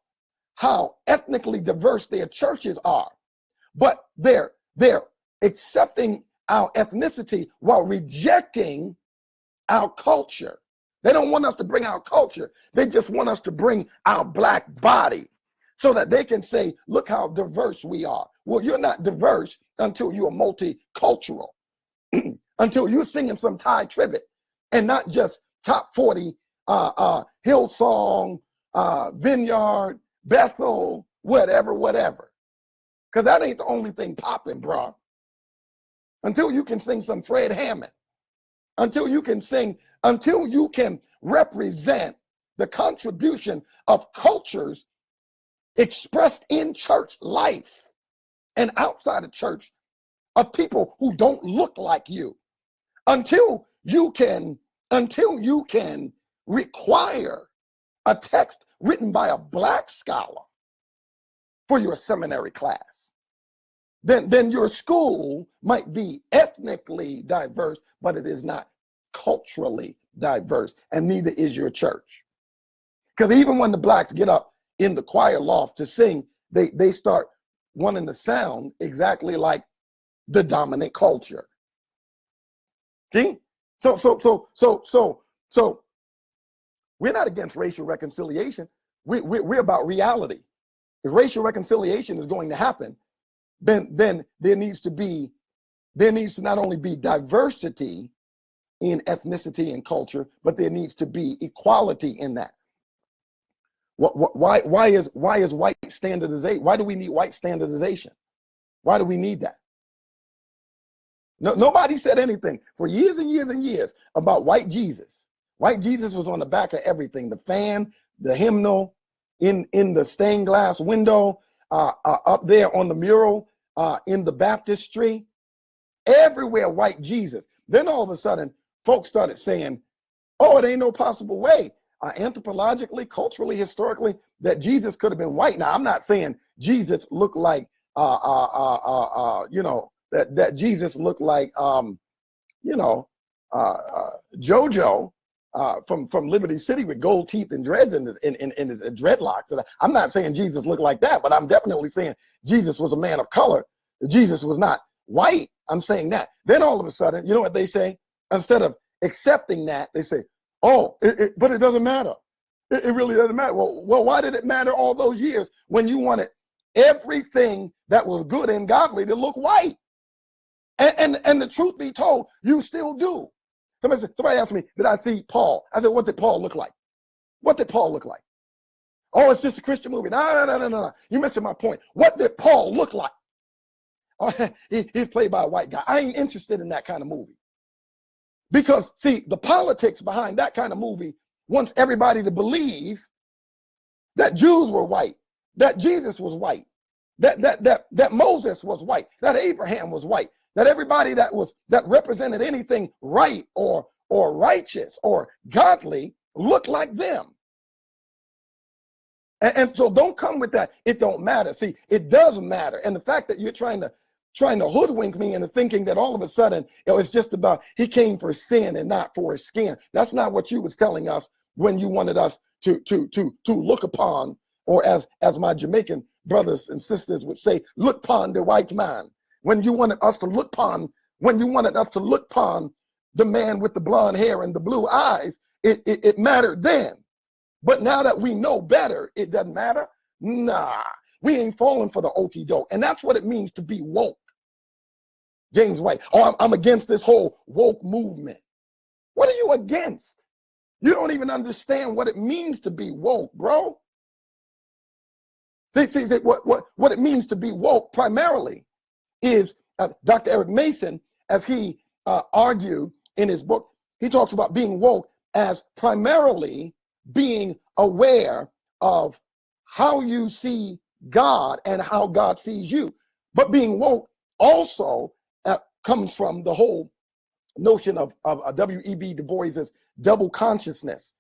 how ethnically diverse their churches are. But they're accepting our ethnicity while rejecting our culture. They don't want us to bring our culture. They just want us to bring our black body so that they can say, look how diverse we are. Well, you're not diverse until you are multicultural, until you're singing some Thai tribute and not just top 40 Hillsong, Vineyard, Bethel, whatever. Because that ain't the only thing popping, bro. Until you can sing some Fred Hammond, until you can represent the contribution of cultures expressed in church life and outside of church of people who don't look like you, until you can require a text written by a black scholar for your seminary class, then your school might be ethnically diverse, but it is not culturally diverse, and neither is your church. Because even when the blacks get up in the choir loft to sing, they start wanting to sound exactly like the dominant culture. See? So we're not against racial reconciliation. We're about reality. If racial reconciliation is going to happen, then there needs to not only be diversity in ethnicity and culture, but there needs to be equality in that. Why is white standardization? Why do we need white standardization? Why do we need that? No, nobody said anything for years and years and years about white Jesus. White Jesus was on the back of everything: the fan, the hymnal, in the stained glass window, up there on the mural, in the baptistry, everywhere white Jesus. Then all of a sudden, folks started saying, oh, it ain't no possible way, anthropologically, culturally, historically, that Jesus could have been white. Now, I'm not saying Jesus looked like, that Jesus looked like, JoJo from Liberty City with gold teeth and dreads in his dreadlocks. I'm not saying Jesus looked like that, but I'm definitely saying Jesus was a man of color. Jesus was not white. I'm saying that. Then all of a sudden, you know what they say? Instead of accepting that, they say, oh, but it doesn't matter. It really doesn't matter. Well, why did it matter all those years when you wanted everything that was good and godly to look white? And the truth be told, you still do. Somebody asked me, did I see Paul? I said, what did Paul look like? What did Paul look like? Oh, it's just a Christian movie. No. You missing my point. What did Paul look like? Oh, he's played by a white guy. I ain't interested in that kind of movie. Because, see, the politics behind that kind of movie wants everybody to believe that Jews were white, that Jesus was white, that Moses was white, that Abraham was white, that everybody that represented anything right or righteous or godly looked like them. And so don't come with that. It don't matter. See, it does matter. And the fact that you're trying to hoodwink me into thinking that all of a sudden it's just about he came for sin and not for his skin. That's not what you was telling us when you wanted us to look upon, or as my Jamaican brothers and sisters would say, look upon the white man. When you wanted us to look upon the man with the blonde hair and the blue eyes, it mattered then. But now that we know better, it doesn't matter. Nah, we ain't falling for the okie doke. And that's what it means to be woke. James White, oh, I'm against this whole woke movement. What are you against? You don't even understand what it means to be woke, bro. See, what it means to be woke primarily is Dr. Eric Mason, as he argued in his book, he talks about being woke as primarily being aware of how you see God and how God sees you. But being woke also comes from the whole notion of W.E.B. Du Bois's double consciousness,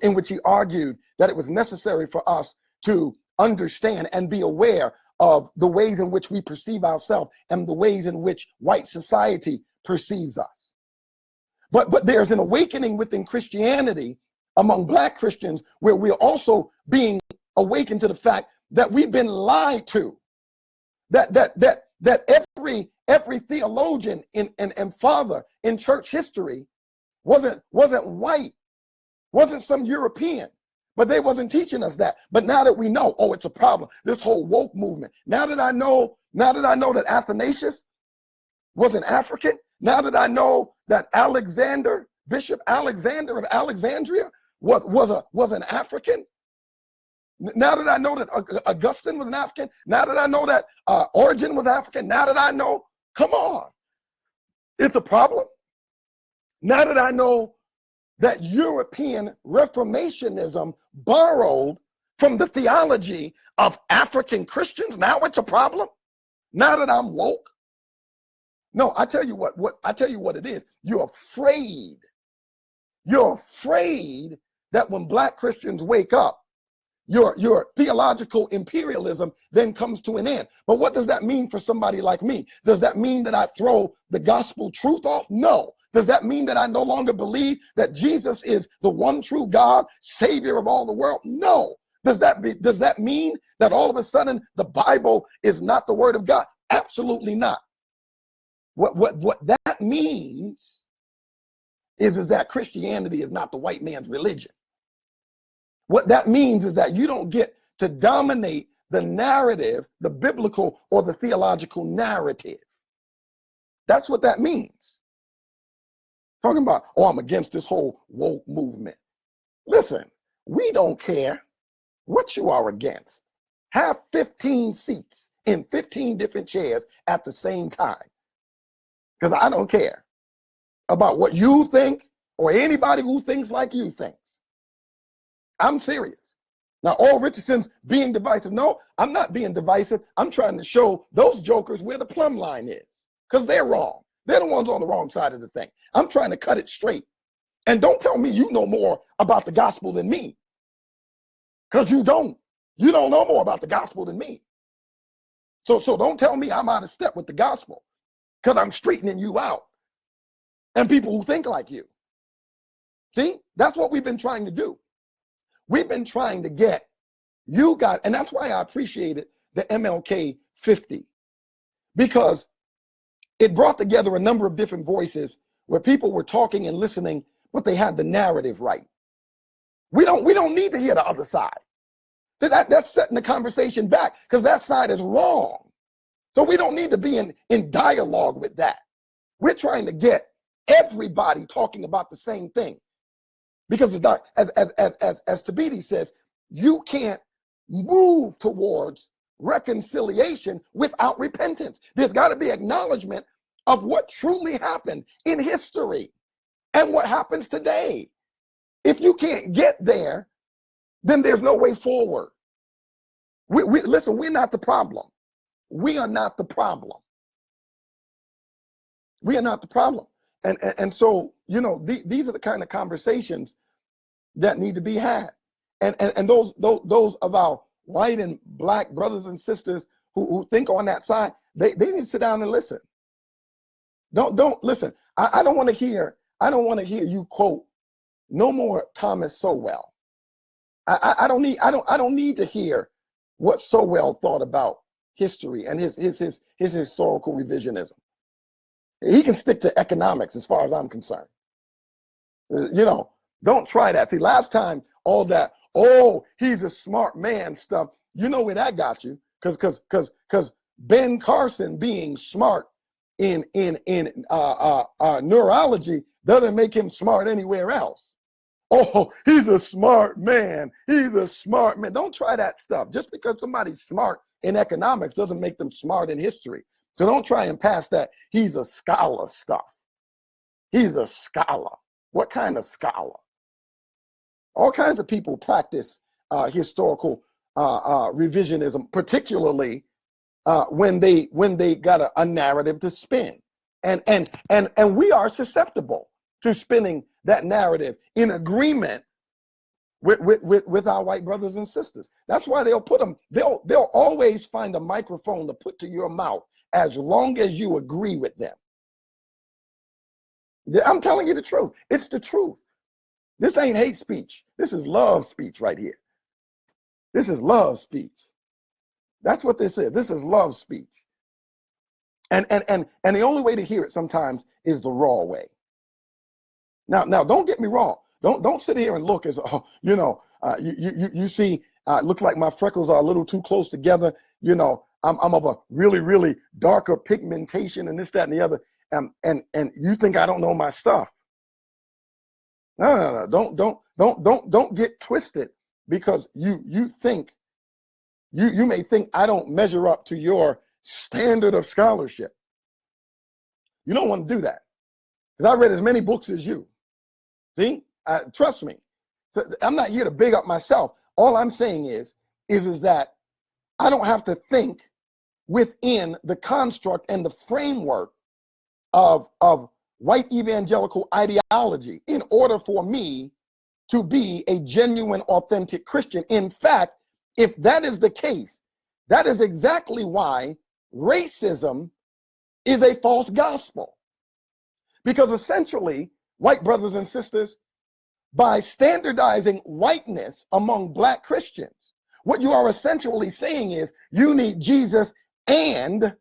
in which he argued that it was necessary for us to understand and be aware of the ways in which we perceive ourselves and the ways in which white society perceives us. But there's an awakening within Christianity among Black Christians where we're also being awakened to the fact that we've been lied to, that every theologian and father in church history wasn't white, wasn't some European, but they wasn't teaching us that. But now that we know, oh, it's a problem, this whole woke movement. Now that I know that Athanasius was an African, now that I know that Bishop Alexander of Alexandria was an African, now that I know that Augustine was an African, now that I know that Origen was African, now that I know, come on, it's a problem. Now that I know that European Reformationism borrowed from the theology of African Christians, now it's a problem. Now that I'm woke. No, I tell you what it is. You're afraid. You're afraid that when Black Christians wake up, your theological imperialism then comes to an end. But what does that mean for somebody like me? Does that mean that I throw the gospel truth off? No. Does that mean that I no longer believe that Jesus is the one true God, Savior of all the world? No. Does that mean that all of a sudden the Bible is not the word of God? Absolutely not. What that means is that Christianity is not the white man's religion. What that means is that you don't get to dominate the narrative, the biblical or the theological narrative. That's what that means. Talking about, oh, I'm against this whole woke movement. Listen, we don't care what you are against. Have 15 seats in 15 different chairs at the same time. Because I don't care about what you think or anybody who thinks like you thinks. I'm serious. Now, all Richardson's being divisive. No, I'm not being divisive. I'm trying to show those jokers where the plumb line is because they're wrong. They're the ones on the wrong side of the thing. I'm trying to cut it straight. And don't tell me you know more about the gospel than me. Because you don't. You don't know more about the gospel than me. So don't tell me I'm out of step with the gospel because I'm straightening you out. And people who think like you. See, that's what we've been trying to do. We've been trying to get you guys, and that's why I appreciated the MLK 50, because it brought together a number of different voices where people were talking and listening, but they had the narrative right. We don't need to hear the other side. So that's setting the conversation back because that side is wrong. So we don't need to be in dialogue with that. We're trying to get everybody talking about the same thing. Because as Tabiti says, you can't move towards reconciliation without repentance. There's got to be acknowledgement of what truly happened in history and what happens today. If you can't get there, then there's no way forward. Listen, we're not the problem. We are not the problem. We are not the problem. And so, you know, these are the kind of conversations that need to be had. And those of our white and Black brothers and sisters who think on that side, they need to sit down and listen. Don't listen. I don't want to hear you quote no more Thomas Sowell. I don't need to hear what Sowell thought about history and his historical revisionism. He can stick to economics as far as I'm concerned. You know, don't try that. See, last time all that, oh, he's a smart man stuff, You know where that got you, because Ben Carson being smart in neurology doesn't make him smart anywhere else. Oh, he's a smart man. He's a smart man. Don't try that stuff. Just because somebody's smart in economics doesn't make them smart in history. So don't try and pass that he's a scholar stuff. He's a scholar. What kind of scholar? All kinds of people practice historical revisionism, particularly when they got a narrative to spin, and we are susceptible to spinning that narrative in agreement with our white brothers and sisters. That's why they'll put them. They'll always find a microphone to put to your mouth as long as you agree with them. I'm telling you the truth. It's the truth. This ain't hate speech. This is love speech right here. This is love speech. That's what this is. This is love speech. And the only way to hear it sometimes is the raw way. Now don't get me wrong. Don't sit here and look as you see. Looks like my freckles are a little too close together. I'm of a really darker pigmentation and this, that, and the other. And you think I don't know my stuff? No. Don't get twisted because you think you may think I don't measure up to your standard of scholarship. You don't want to do that because I read as many books as you. See, trust me. So I'm not here to big up myself. All I'm saying is that I don't have to think within the construct and the framework of white evangelical ideology in order for me to be a genuine, authentic Christian. In fact, if that is the case, that is exactly why racism is a false gospel. Because essentially, white brothers and sisters, by standardizing whiteness among black Christians, what you are essentially saying is you need Jesus and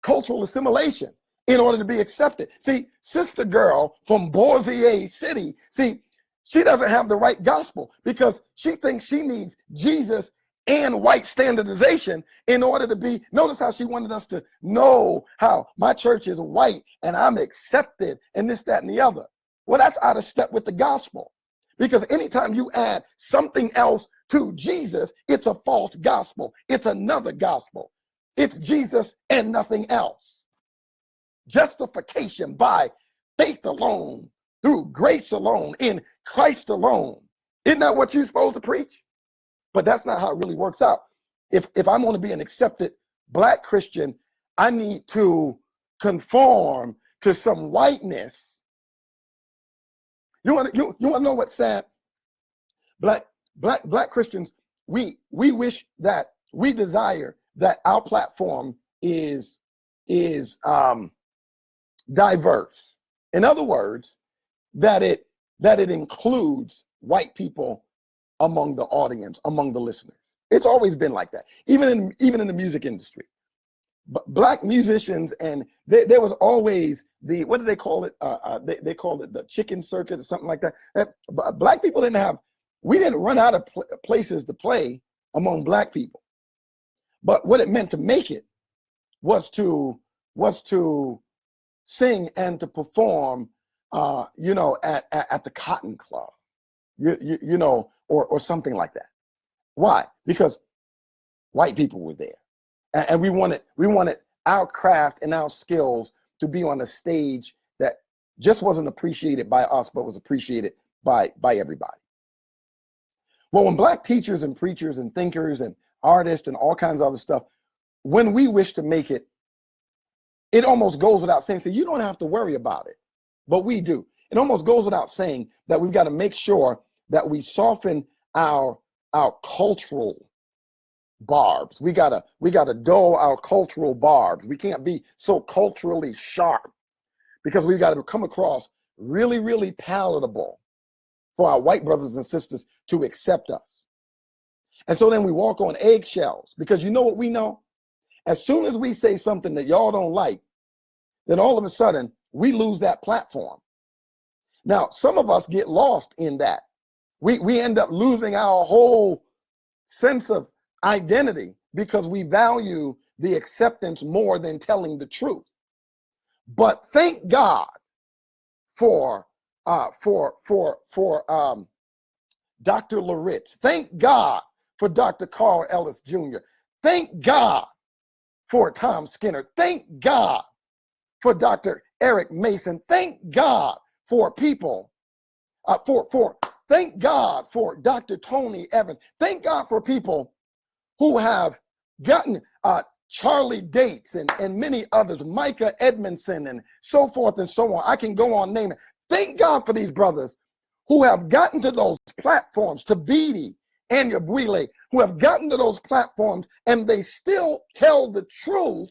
cultural assimilation in order to be accepted. See, sister girl from Boursier City, she doesn't have the right gospel because she thinks she needs Jesus and white standardization in order to be. Notice how she wanted us to know how my church is white and I'm accepted and this, that, and the other. Well, that's out of step with the gospel, because anytime you add something else to Jesus, it's a false gospel. It's another gospel. It's Jesus and nothing else. Justification by faith alone, through grace alone, in Christ alone. Isn't that what you're supposed to preach? But that's not how it really works out. If I'm going to be an accepted black Christian, I need to conform to some whiteness. You want to know what's sad? Black Christians, we wish that, we desire that our platform is diverse. In other words, that it includes white people among the audience, among the listeners. It's always been like that, even in the music industry. Black musicians, and there was always the, what do they call it? They called it the chicken circuit or something like that. Black people we didn't run out of places to play among black people. But what it meant to make it was to sing and to perform, at the Cotton Club, or something like that. Why? Because white people were there, and we wanted our craft and our skills to be on a stage that just wasn't appreciated by us, but was appreciated by everybody. Well, when black teachers and preachers and thinkers and artists and all kinds of other stuff, when we wish to make it, it almost goes without saying, so you don't have to worry about it, but we do. It almost goes without saying that we've got to make sure that we soften our cultural barbs. We gotta dull our cultural barbs. We can't be so culturally sharp, because we've got to come across really, really palatable for our white brothers and sisters to accept us. And so then we walk on eggshells, because you know what we know? As soon as we say something that y'all don't like, then all of a sudden we lose that platform. Now, some of us get lost in that. We end up losing our whole sense of identity because we value the acceptance more than telling the truth. But thank God for Dr. Laritz. Thank God for Dr. Carl Ellis Jr. Thank God for Tom Skinner. Thank God for Dr. Eric Mason. Thank God for people, thank God for Dr. Tony Evans. Thank God for people who have gotten Charlie Dates and many others, Micah Edmondson and so forth and so on. I can go on naming. Thank God for these brothers who have gotten to those platforms, to Beatty and Yabuile, who have gotten to those platforms and they still tell the truth,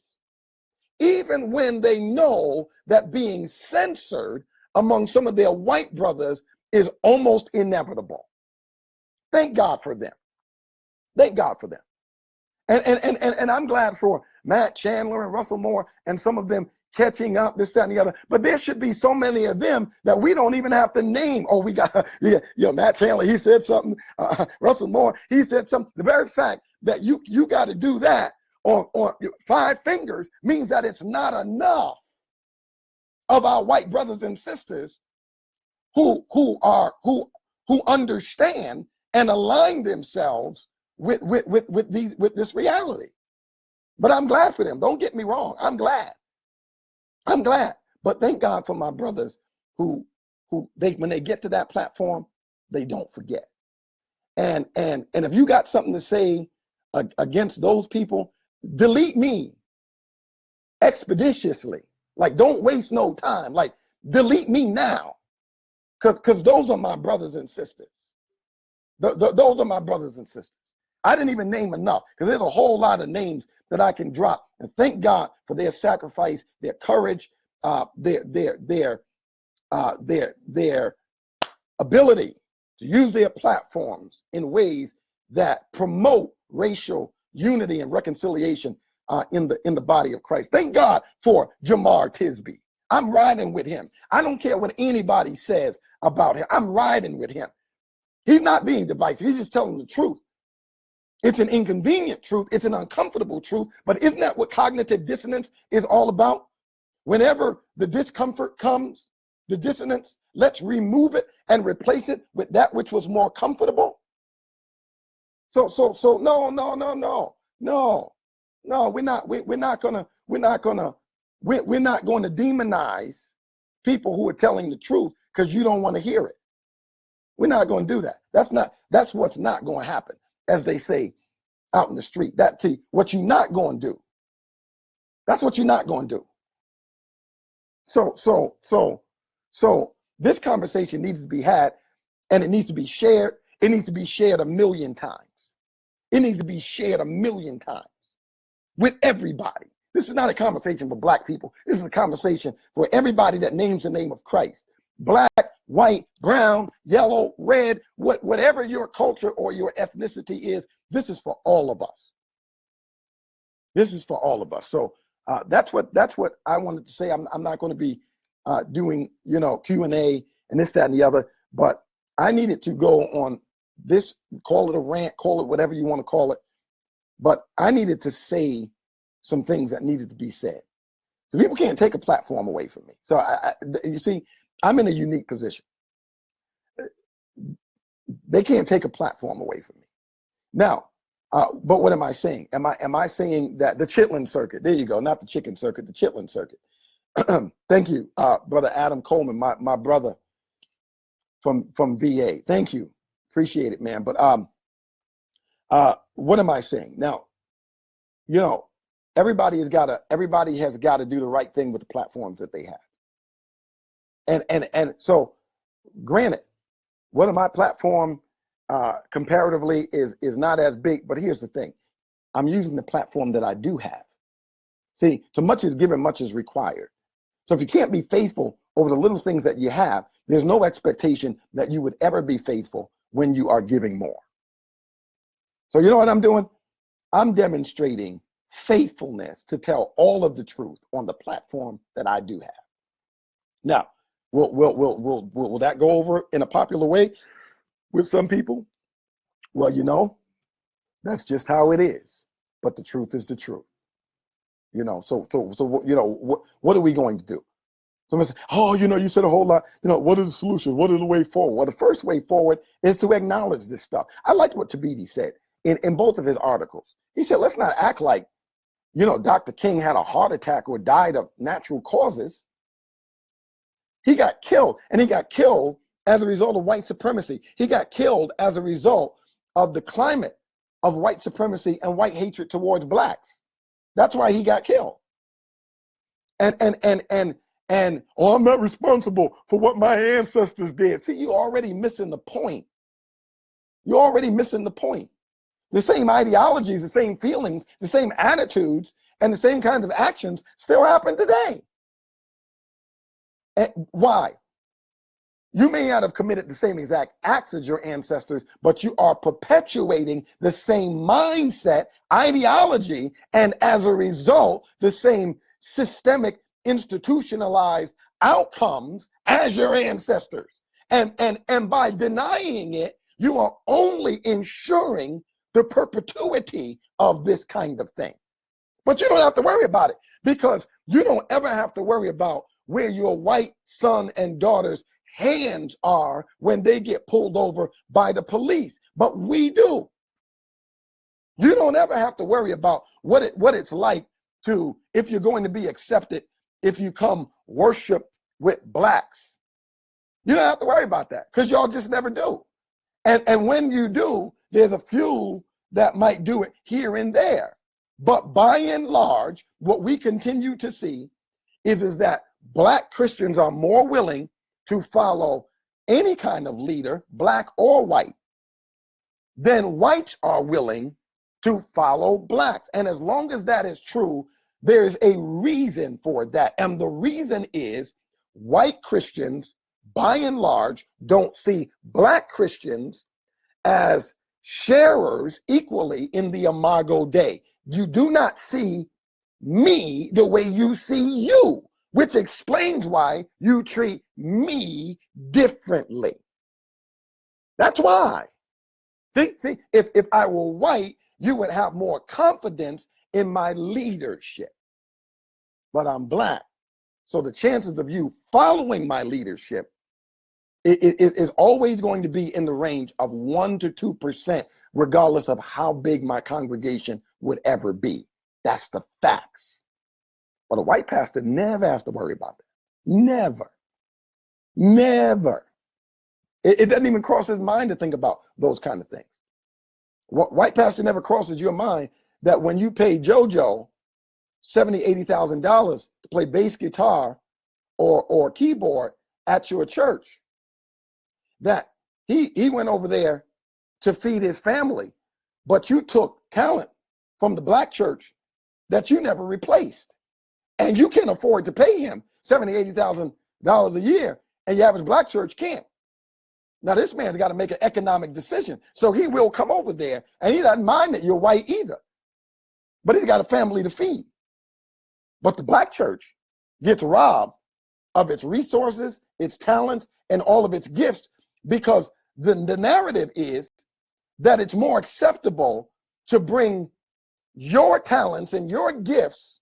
even when they know that being censored among some of their white brothers is almost inevitable. Thank God for them. Thank God for them. And I'm glad for Matt Chandler and Russell Moore and some of them catching up, this, that, and the other. But there should be so many of them that we don't even have to name. Oh, we got, Matt Chandler, he said something. Russell Moore, he said something. The very fact that you got to do that on 5 fingers means that it's not enough of our white brothers and sisters who understand and align themselves with this reality. But I'm glad for them. Don't get me wrong. I'm glad. But thank God for my brothers who when they get to that platform, they don't forget. And if you got something to say against those people, delete me expeditiously. Like, don't waste no time. Like, delete me now. Because those are my brothers and sisters. Those are my brothers and sisters. I didn't even name enough because there's a whole lot of names that I can drop. And thank God for their sacrifice, their courage, their ability to use their platforms in ways that promote racial unity and reconciliation in the body of Christ. Thank God for Jamar Tisby. I'm riding with him. I don't care what anybody says about him. I'm riding with him. He's not being divisive. He's just telling the truth. It's an inconvenient truth. It's an uncomfortable truth. But isn't that what cognitive dissonance is all about? Whenever the discomfort comes, the dissonance, let's remove it and replace it with that which was more comfortable. So no, we're not going to demonize people who are telling the truth because you don't want to hear it. We're not going to do that. That's what's not going to happen, as they say out in the street. What you're not going to do. That's what you're not going to do. So this conversation needs to be had, and it needs to be shared. It needs to be shared 1,000,000 times. It needs to be shared 1,000,000 times with everybody. This is not a conversation for Black people. This is a conversation for everybody that names the name of Christ. Black, white, brown, yellow, red, whatever your culture or your ethnicity is, this is for all of us. This is for all of us. So that's what I wanted to say. I'm not going to be doing Q&A and this, that, and the other, but I needed to go on this, call it a rant, call it whatever you want to call it, but I needed to say some things that needed to be said. So people can't take a platform away from me. So you see, I'm in a unique position. They can't take a platform away from me. Now, but what am I saying? Am I saying that the Chitlin circuit, there you go, not the chicken circuit, the Chitlin circuit. Thank you, Brother Adam Coleman, my brother from VA. Thank you. Appreciate it, man. But what am I saying? Now, everybody has got to do the right thing with the platforms that they have. And so, granted, whether my platform comparatively is not as big, but here's the thing. I'm using the platform that I do have. See, to much is given, much is required. So if you can't be faithful over the little things that you have, there's no expectation that you would ever be faithful when you are giving more. So you know what I'm doing? I'm demonstrating faithfulness to tell all of the truth on the platform that I do have. Now, will that go over in a popular way with some people? Well, That's just how it is. But the truth is the truth. What are we going to do? Someone say, oh, you said a whole lot. What are the solutions? What are the way forward? Well, the first way forward is to acknowledge this stuff. I liked what Tabidi said in both of his articles. He said, let's not act like, Dr. King had a heart attack or died of natural causes. He got killed, and he got killed as a result of white supremacy. He got killed as a result of the climate of white supremacy and white hatred towards blacks. That's why he got killed. And I'm not responsible for what my ancestors did. See, you're already missing the point. You're already missing the point. The same ideologies, the same feelings, the same attitudes, and the same kinds of actions still happen today. And why? You may not have committed the same exact acts as your ancestors, but you are perpetuating the same mindset, ideology, and as a result, the same systemic, institutionalized outcomes as your ancestors. And by denying it, you are only ensuring the perpetuity of this kind of thing. But you don't have to worry about it, because you don't ever have to worry about where your white son and daughter's hands are when they get pulled over by the police. But we do. You don't ever have to worry about what it's like to, if you're going to be accepted, if you come worship with blacks. You don't have to worry about that, because y'all just never do. And when you do, there's a few that might do it here and there. But by and large, what we continue to see is that black Christians are more willing to follow any kind of leader, black or white, than whites are willing to follow blacks. And as long as that is true, there's a reason for that. And the reason is white Christians, by and large, don't see black Christians as sharers equally in the Imago Dei. You do not see me the way you see you, which explains why you treat me differently. That's why. See, if I were white, you would have more confidence in my leadership. But I'm black. So the chances of you following my leadership is always going to be in the range of 1% to 2%, regardless of how big my congregation would ever be. That's the facts. But a white pastor never has to worry about that. Never. Never. It doesn't even cross his mind to think about those kind of things. White pastor never crosses your mind that when you pay JoJo $70,000, $80,000 to play bass guitar or keyboard at your church, that he went over there to feed his family, but you took talent from the black church that you never replaced. And you can't afford to pay him $70,000, $80,000 a year, and the average black church can't. Now, this man's got to make an economic decision. So he will come over there, and he doesn't mind that you're white either. But he's got a family to feed. But the black church gets robbed of its resources, its talents, and all of its gifts, because the narrative is that it's more acceptable to bring your talents and your gifts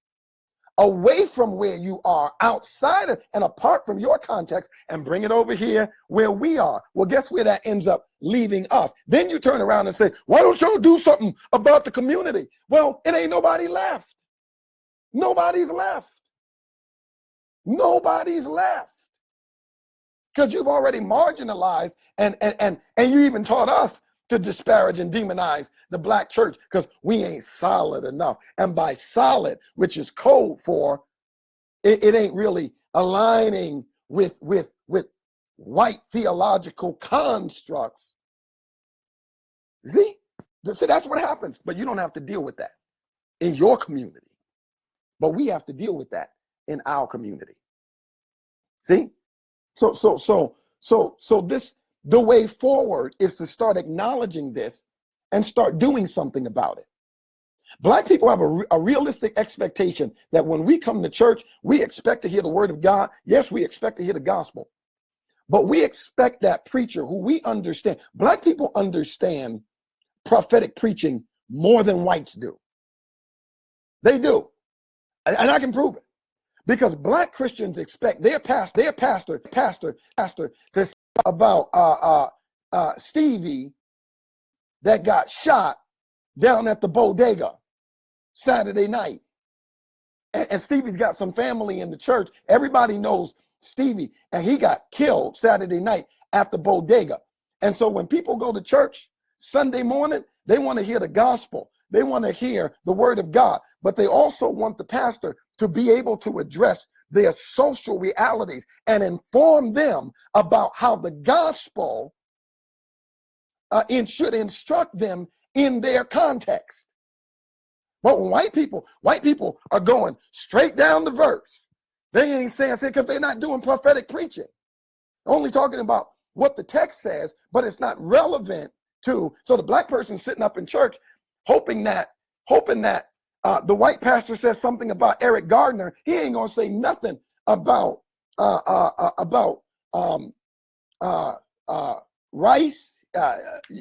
away from where you are, outside of and apart from your context, and bring it over here where we are. Well, guess where that ends up leaving us? Then you turn around and say, why don't y'all do something about the community? Well, it ain't nobody left. Nobody's left. Nobody's left. Because you've already marginalized and you even taught us to disparage and demonize the black church because we ain't solid enough. And by solid, which is code for, it ain't really aligning with white theological constructs. See, that's what happens. But you don't have to deal with that in your community. But we have to deal with that in our community. See? So this, the way forward is to start acknowledging this and start doing something about it. Black people have a realistic expectation that when we come to church, we expect to hear the word of God. Yes, we expect to hear the gospel. But we expect that preacher who we understand. Black people understand prophetic preaching more than whites do. They do. And I can prove it. Because black Christians expect their pastor to say about Stevie that got shot down at the bodega Saturday night. And Stevie's got some family in the church. Everybody knows Stevie, and he got killed Saturday night at the bodega. And so when people go to church Sunday morning, they want to hear the gospel. They want to hear the word of God, but they also want the pastor to be able to address their social realities and inform them about how the gospel should instruct them in their context. But when white people are going straight down the verse. They ain't saying because they're not doing prophetic preaching. Only talking about what the text says, but it's not relevant to. So the black person sitting up in church, hoping that the white pastor says something about Eric Gardner, he ain't gonna say nothing about Rice.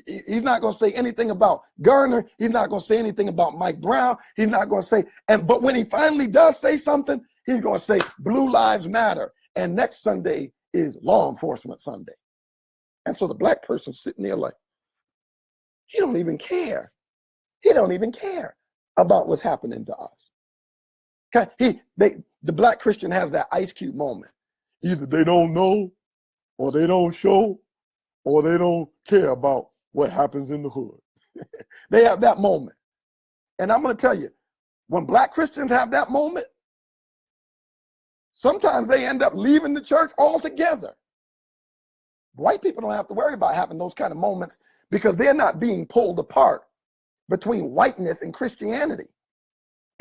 He's not gonna say anything about Garner. He's not gonna say anything about Mike Brown. He's not gonna say. But when he finally does say something, he's gonna say Blue Lives Matter. And next Sunday is Law Enforcement Sunday. And so the black person sitting there like, he don't even care. He don't even care about what's happening to us. Okay, the black Christian has that Ice Cube moment. Either they don't know, or they don't show, or they don't care about what happens in the hood. They have that moment. And I'm going to tell you, when black Christians have that moment, sometimes they end up leaving the church altogether. White people don't have to worry about having those kind of moments because they're not being pulled apart between whiteness and Christianity.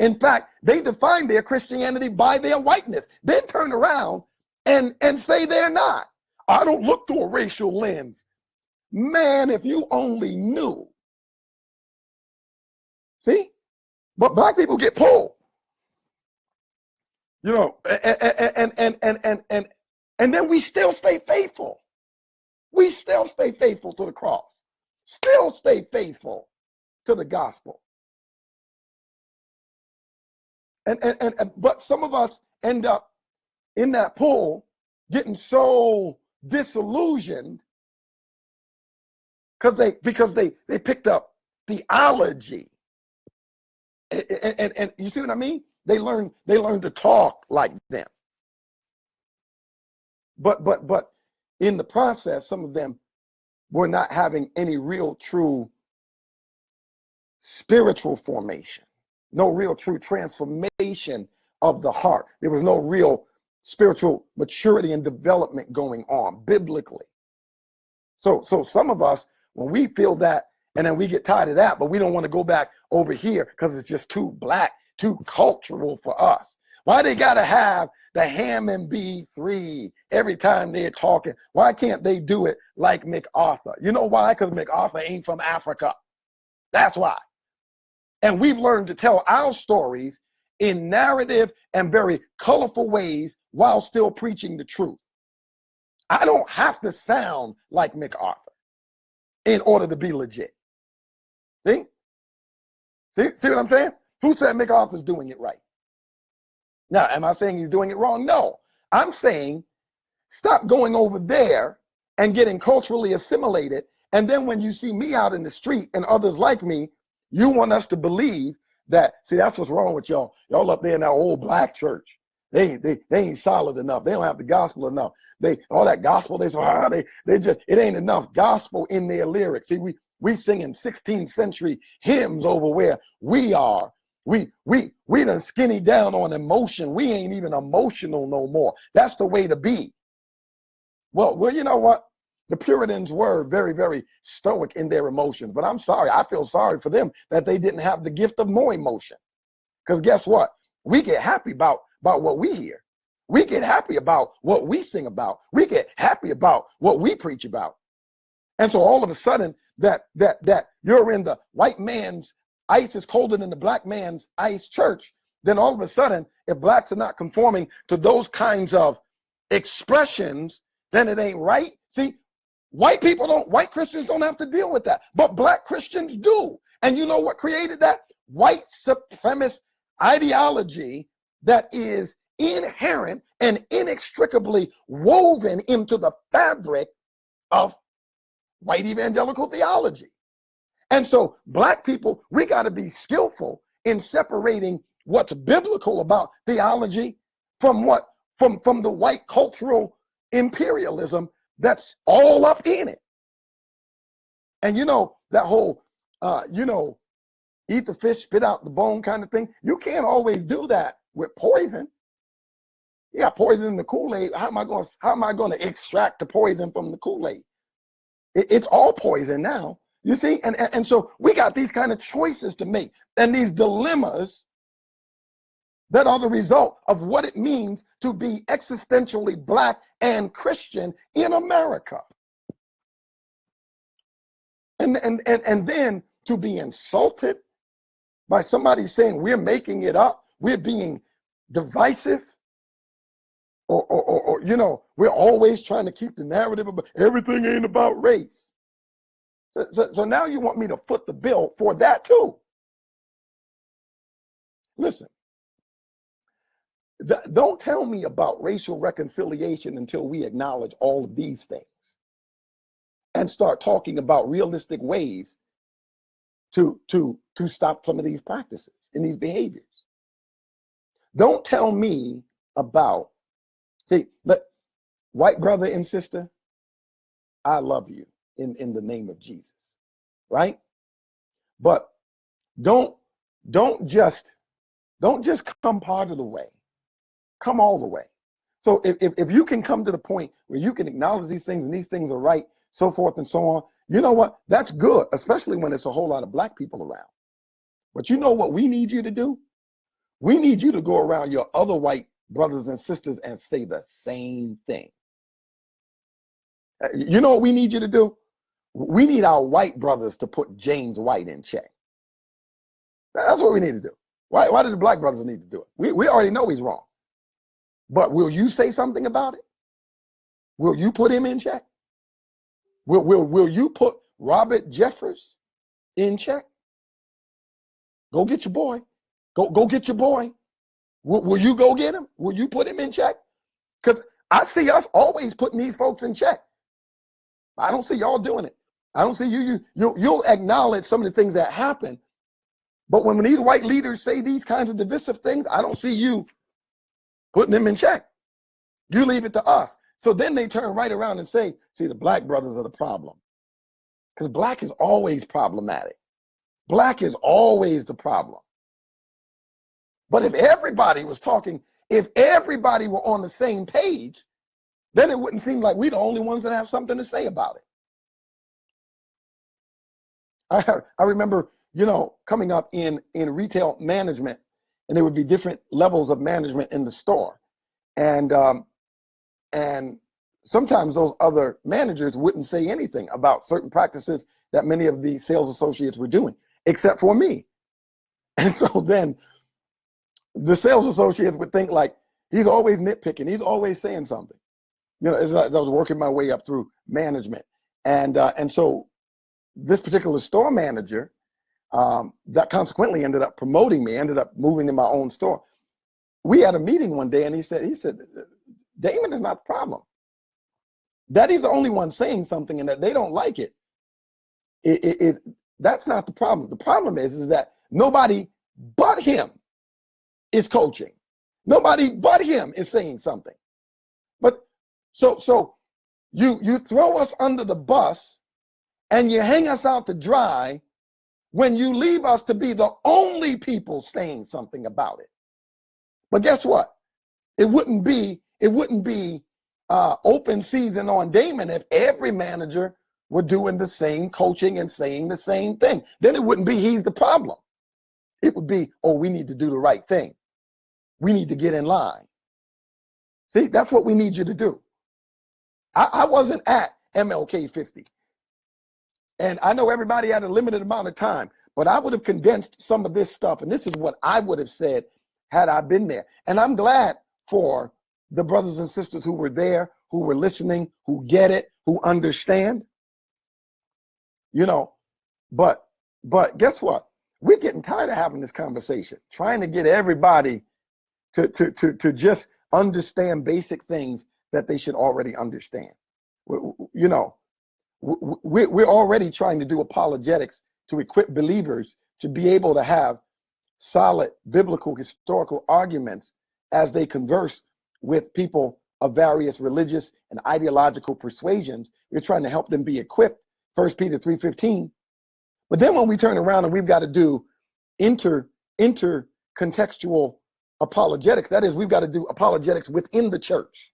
In fact, they define their Christianity by their whiteness, then turn around and say they're not. I don't look through a racial lens. Man, if you only knew. See? But black people get pulled. You know, and then we still stay faithful. We still stay faithful to the cross. Still stay faithful to the gospel. But some of us end up in that pull getting so disillusioned because they picked up theology. And you see what I mean? They learn to talk like them. But in the process, some of them were not having any real true spiritual formation, no real true transformation of the heart. There was no real spiritual maturity and development going on biblically. So some of us, when we feel that, and then we get tired of that, but we don't want to go back over here because it's just too black, too cultural for us. Why they got to have the ham and B3 every time they're talking? Why can't they do it like MacArthur? You know why? Because MacArthur ain't from Africa. That's why. And we've learned to tell our stories in narrative and very colorful ways while still preaching the truth. I don't have to sound like MacArthur in order to be legit. See what I'm saying? Who said MacArthur's doing it right? Now, am I saying he's doing it wrong? No. I'm saying stop going over there and getting culturally assimilated. And then when you see me out in the street and others like me, you want us to believe that, see, that's what's wrong with y'all. Y'all up there in that old black church. They ain't solid enough. They don't have the gospel enough. All that gospel, they just, it ain't enough gospel in their lyrics. See, we singing 16th century hymns over where we are. We done skinny down on emotion. We ain't even emotional no more. That's the way to be. Well, you know what? The Puritans were very, very stoic in their emotions, but I'm sorry. I feel sorry for them that they didn't have the gift of more emotion. Because guess what? We get happy about what we hear. We get happy about what we sing about. We get happy about what we preach about. And so all of a sudden that you're in the white man's ice is colder than the black man's ice church, then all of a sudden, if blacks are not conforming to those kinds of expressions, then it ain't right. See, white Christians don't have to deal with that, but black Christians do. And you know what created that? White supremacist ideology that is inherent and inextricably woven into the fabric of white evangelical theology. And so black people, we got to be skillful in separating what's biblical about theology from the white cultural imperialism that's all up in it. And you know, that whole eat the fish, spit out the bone kind of thing. You can't always do that with poison. You got poison in the Kool-Aid. How am I going to extract the poison from the Kool-Aid? It's all poison now. You see, and so we got these kind of choices to make, and these dilemmas that are the result of what it means to be existentially black and Christian in America. And then to be insulted by somebody saying we're making it up, we're being divisive, or you know, we're always trying to keep the narrative about everything ain't about race. So now you want me to foot the bill for that too. Listen, don't tell me about racial reconciliation until we acknowledge all of these things and start talking about realistic ways to stop some of these practices and these behaviors. Don't tell me about, white brother and sister, I love you in the name of Jesus, right? But don't just come part of the way. Come all the way. So if you can come to the point where you can acknowledge these things and these things are right, so forth and so on, you know what? That's good, especially when it's a whole lot of black people around. But you know what we need you to do? We need you to go around your other white brothers and sisters and say the same thing. You know what we need you to do? We need our white brothers to put James White in check. That's what we need to do. Why do the black brothers need to do it? We already know he's wrong. But will you say something about it? Will you put him in check? Will you put Robert Jeffers in check? Go get your boy. Go get your boy. Will you go get him? Will you put him in check? Because I see us always putting these folks in check. I don't see y'all doing it. I don't see you'll acknowledge some of the things that happen. But when these white leaders say these kinds of divisive things, I don't see you putting them in check. You leave it to us. So then they turn right around and say, see, the black brothers are the problem. Because black is always problematic. Black is always the problem. But if everybody was talking, if everybody were on the same page, then it wouldn't seem like we're the only ones that have something to say about it. I remember, coming up in retail management, and there would be different levels of management in the store. And sometimes those other managers wouldn't say anything about certain practices that many of the sales associates were doing, except for me. And so then the sales associates would think like, he's always nitpicking, he's always saying something. As I was working my way up through management. And so this particular store manager, that consequently ended up promoting me, ended up moving to my own store. We had a meeting one day and he said, Damon is not the problem. That he's the only one saying something and that they don't like it. That's not the problem. The problem is that nobody but him is coaching. Nobody but him is saying something. But so you throw us under the bus and you hang us out to dry when you leave us to be the only people saying something about it. But guess what? It wouldn't be open season on Damon if every manager were doing the same coaching and saying the same thing. Then it wouldn't be he's the problem. It would be, we need to do the right thing. We need to get in line. See, that's what we need you to do. I wasn't at MLK 50. And I know everybody had a limited amount of time, but I would have condensed some of this stuff. And this is what I would have said had I been there. And I'm glad for the brothers and sisters who were there, who were listening, who get it, who understand. But But guess what? We're getting tired of having this conversation, trying to get everybody to just understand basic things that they should already understand. You know, we're already trying to do apologetics to equip believers to be able to have solid biblical historical arguments as they converse with people of various religious and ideological persuasions. We're trying to help them be equipped, 1 Peter 3:15. But then when we turn around and we've got to do intercontextual apologetics, that is, we've got to do apologetics within the church.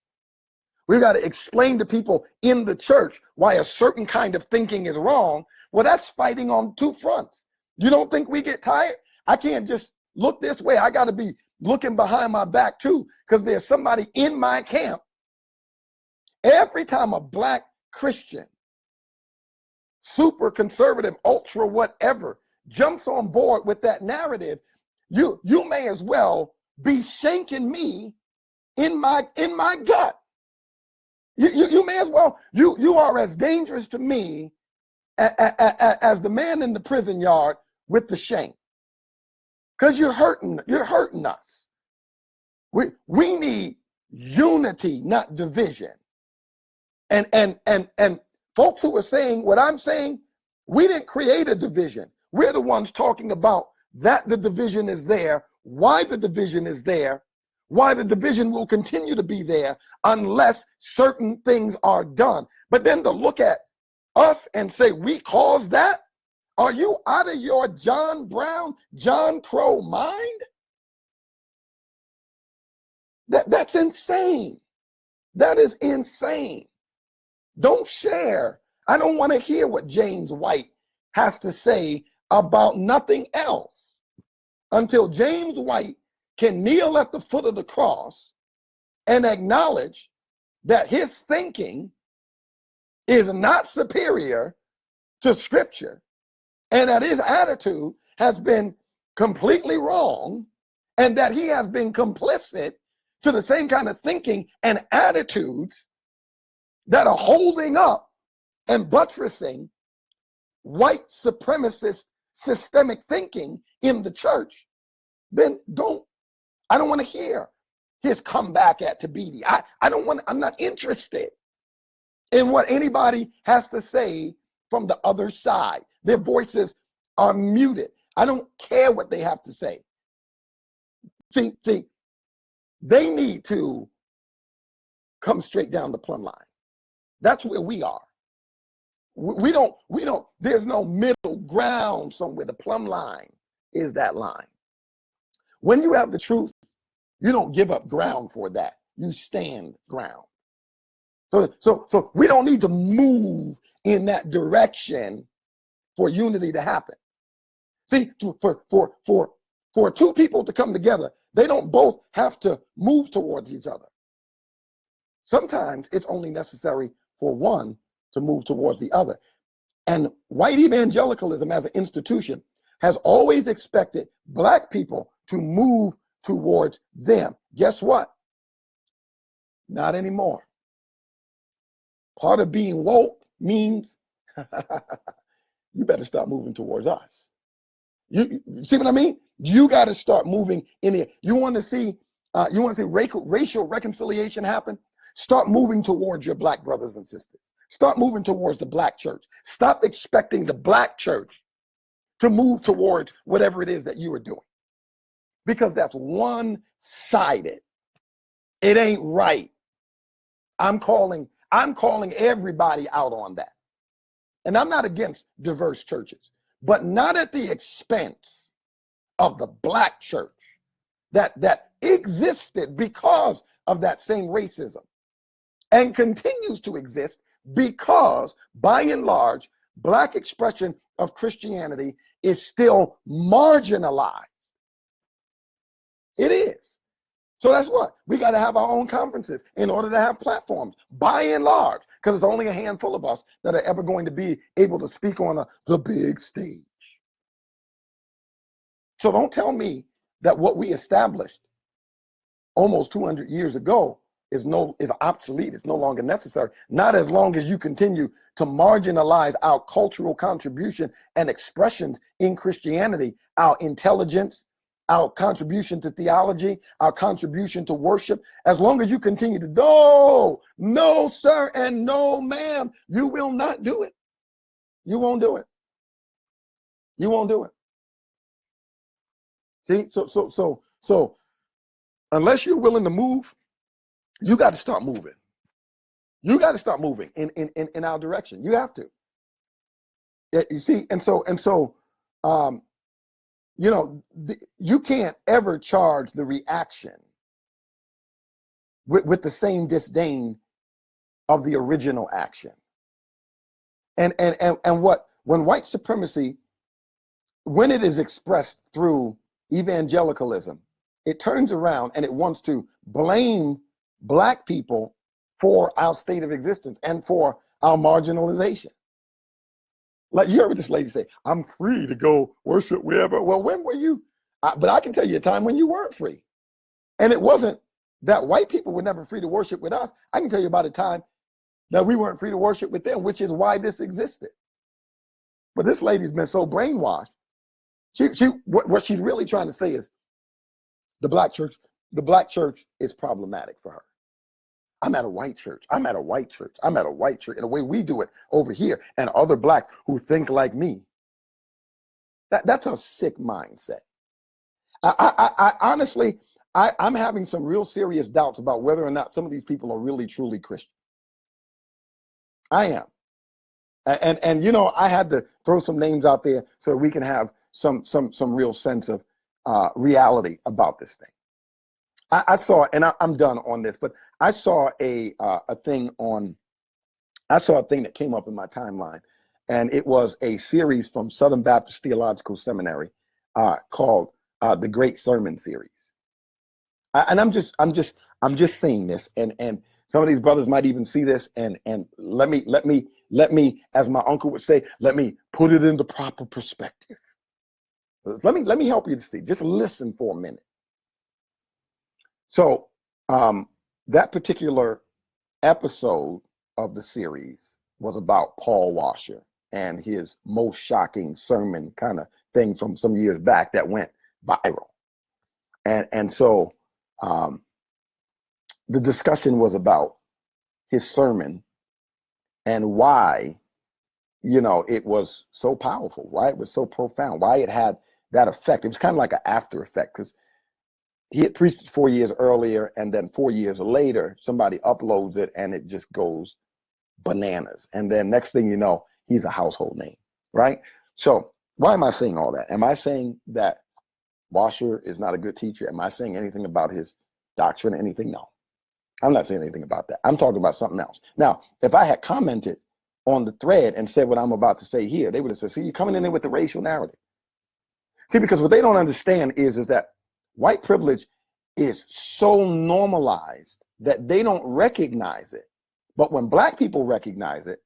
We've got to explain to people in the church why a certain kind of thinking is wrong. Well, that's fighting on two fronts. You don't think we get tired? I can't just look this way. I got to be looking behind my back too, because there's somebody in my camp. Every time a Black Christian, super conservative, ultra whatever, jumps on board with that narrative, you may as well be shanking me in my gut. You may as well, you are as dangerous to me as the man in the prison yard with the shank. Because you're hurting us. We need unity, not division. And folks who are saying what I'm saying, we didn't create a division. We're the ones talking about that the division is there, why the division is there, why the division will continue to be there unless certain things are done. But then to look at us and say we caused that, are you out of your John Brown, John Crow mind? That's insane. That is insane. Don't share. I don't want to hear what James White has to say about nothing else until James White can kneel at the foot of the cross and acknowledge that his thinking is not superior to Scripture and that his attitude has been completely wrong and that he has been complicit to the same kind of thinking and attitudes that are holding up and buttressing white supremacist systemic thinking in the church, then I don't want to hear his comeback at Tabidi. I'm not interested in what anybody has to say from the other side. Their voices are muted. I don't care what they have to say. See, they need to come straight down the plumb line. That's where we are. We don't, there's no middle ground somewhere. The plumb line is that line. When you have the truth, you don't give up ground for that. You stand ground. So we don't need to move in that direction for unity to happen. See, for two people to come together, they don't both have to move towards each other. Sometimes it's only necessary for one to move towards the other. And white evangelicalism as an institution has always expected Black people to move towards them. Guess what? Not anymore. Part of being woke means you better start moving towards us. You see what I mean? You got to start moving in here. You want to see racial reconciliation happen? Start moving towards your Black brothers and sisters. Start moving towards the Black church. Stop expecting the Black church to move towards whatever it is that you are doing, because that's one-sided. It ain't right. I'm calling everybody out on that. And I'm not against diverse churches, but not at the expense of the Black church that existed because of that same racism and continues to exist because, by and large, Black expression of Christianity is still marginalized. It is. So that's what we got to have our own conferences in order to have platforms, by and large, because it's only a handful of us that are ever going to be able to speak on the big stage. So don't tell me that what we established almost 200 years ago is obsolete. It's no longer necessary. Not as long as you continue to marginalize our cultural contribution and expressions in Christianity, our intelligence, our contribution to theology, our contribution to worship. As long as you continue to, no, sir, and no, ma'am, you will not do it. You won't do it. You won't do it. See, so unless you're willing to move, you got to start moving. You got to start moving in our direction. You have to. You see, and so you can't ever charge the reaction with the same disdain of the original action. And when white supremacy, when it is expressed through evangelicalism, it turns around and it wants to blame Black people for our state of existence and for our marginalization. Like you heard this lady say, I'm free to go worship wherever. Well, when were you? But I can tell you a time when you weren't free. And it wasn't that white people were never free to worship with us. I can tell you about a time that we weren't free to worship with them, which is why this existed. But this lady's been so brainwashed. What she's really trying to say is the black church is problematic for her. I'm at a white church. I'm at a white church. I'm at a white church. And the way we do it over here and other Blacks who think like me, that's a sick mindset. I honestly, I'm having some real serious doubts about whether or not some of these people are really, truly Christian. I am. And I had to throw some names out there so we can have some real sense of reality about this thing. I saw, and I'm done on this, but I saw a thing that came up in my timeline, and it was a series from Southern Baptist Theological Seminary called the Great Sermon Series. And I'm just seeing this, and some of these brothers might even see this, and let me, as my uncle would say, let me put it into proper perspective. Let me help you to see. Just listen for a minute. So that particular episode of the series was about Paul Washer and his most shocking sermon kind of thing from some years back that went viral. And so the discussion was about his sermon and why, it was so powerful, why it was so profound, why it had that effect. It was kind of like an after effect, because he had preached it 4 years earlier, and then 4 years later, somebody uploads it and it just goes bananas. And then next thing you know, he's a household name, right? So why am I saying all that? Am I saying that Washer is not a good teacher? Am I saying anything about his doctrine, anything? No, I'm not saying anything about that. I'm talking about something else. Now, if I had commented on the thread and said what I'm about to say here, they would have said, see, you're coming in there with the racial narrative. See, because what they don't understand is that white privilege is so normalized that they don't recognize it. But when Black people recognize it,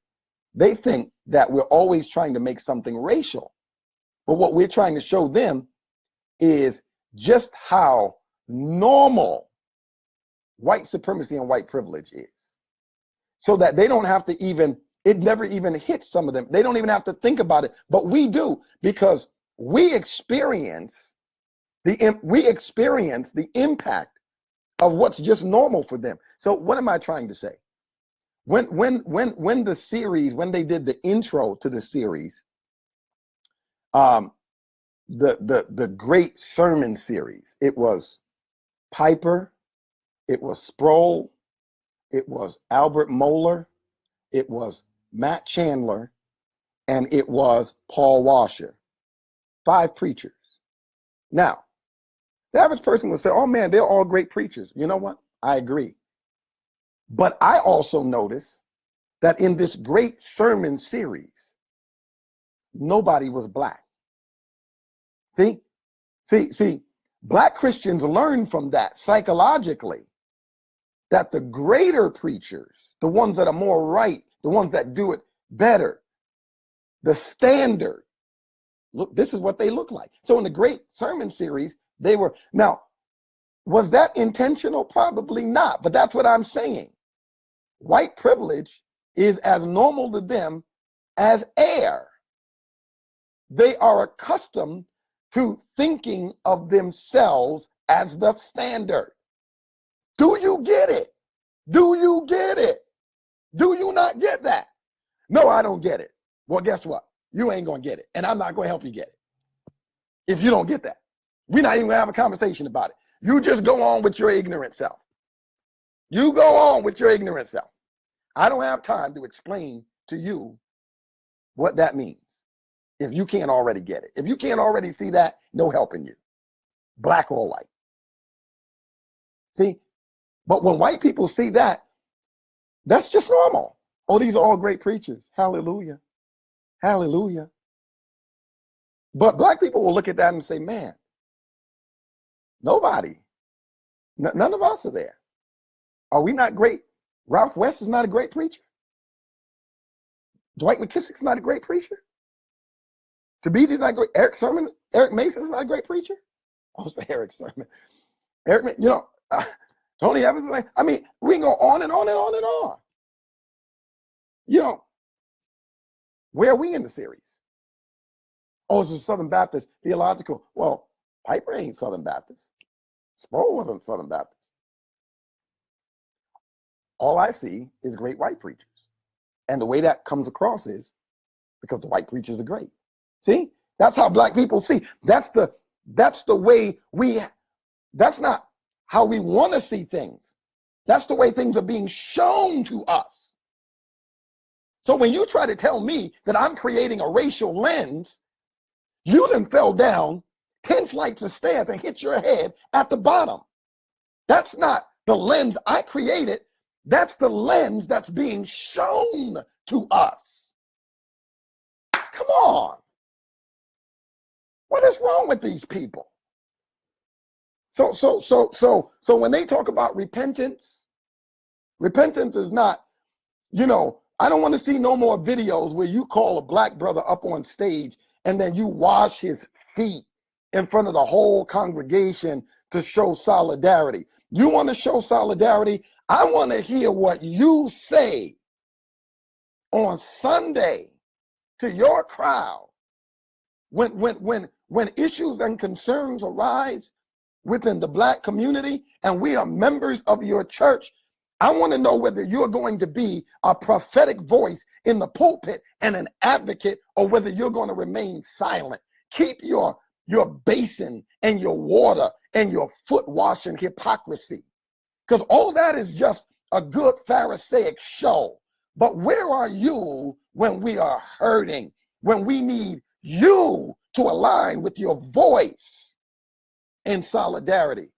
they think that we're always trying to make something racial. But what we're trying to show them is just how normal white supremacy and white privilege is. So that they don't have to it never even hits some of them. They don't even have to think about it, but we do, because we experience the impact of what's just normal for them. So what am I trying to say? When they did the intro to the series, the Great Sermon Series, it was Piper, it was Sproul, it was Albert Mohler, it was Matt Chandler, and it was Paul Washer. 5 preachers. Now, the average person would say, oh man, they're all great preachers. You know what? I agree. But I also noticed that in this Great Sermon Series, nobody was Black. See, Black Christians learn from that psychologically, that the greater preachers, the ones that are more right, the ones that do it better, the standard, look, this is what they look like. So in the Great Sermon Series, they were, now, Was that intentional? Probably not, but that's what I'm saying. White privilege is as normal to them as air. They are accustomed to thinking of themselves as the standard. Do you get it? Do you get it? Do you not get that? No, I don't get it. Well, guess what? You ain't going to get it, and I'm not going to help you get it if you don't get that. We're not even going to have a conversation about it. You just go on with your ignorant self. You go on with your ignorant self. I don't have time to explain to you what that means if you can't already get it. If you can't already see that, no helping you, black or white. See, but when white people see that, that's just normal. Oh, these are all great preachers. Hallelujah. Hallelujah. But black people will look at that and say, man, nobody, none of us are there. Are we not great? Ralph West is not a great preacher. Dwight McKissick's not a great preacher. Tabitha's not great. Eric Mason's not a great preacher. I was Eric Sermon. Tony Evans. I mean, we can go on and on and on and on. Where are we in the series? Oh, it's a Southern Baptist theological. Well, Piper ain't Southern Baptist. Sproul wasn't Southern Baptist. All I see is great white preachers. And the way that comes across is because the white preachers are great. See, that's how black people see. That's the way that's not how we want to see things. That's the way things are being shown to us. So when you try to tell me that I'm creating a racial lens, you then fell down 10 flights of stairs and hit your head at the bottom. That's not the lens I created. That's the lens that's being shown to us. Come on. What is wrong with these people? So when they talk about repentance is not, I don't want to see no more videos where you call a black brother up on stage and then you wash his feet in front of the whole congregation to show solidarity. You want to show solidarity? I want to hear what you say on Sunday to your crowd when issues and concerns arise within the black community and we are members of your church. I want to know whether you're going to be a prophetic voice in the pulpit and an advocate, or whether you're going to remain silent. Keep your basin and your water and your foot washing hypocrisy, because all that is just a good Pharisaic show. But where are you when we are hurting, when we need you to align with your voice in solidarity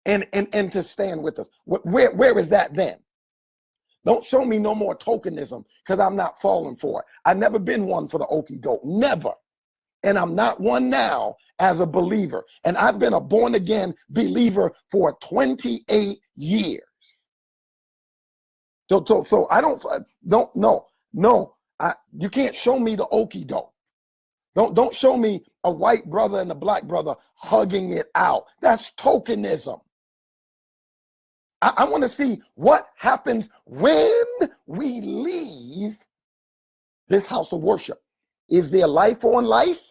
and to stand with us? Where is that then? Don't show me no more tokenism, because I'm not falling for it. I've never been one for the okie doke, never. And I'm not one now as a believer. And I've been a born again believer for 28 years. So I you can't show me the okie doke. Don't show me a white brother and a black brother hugging it out. That's tokenism. I want to see what happens when we leave this house of worship. Is there life on life?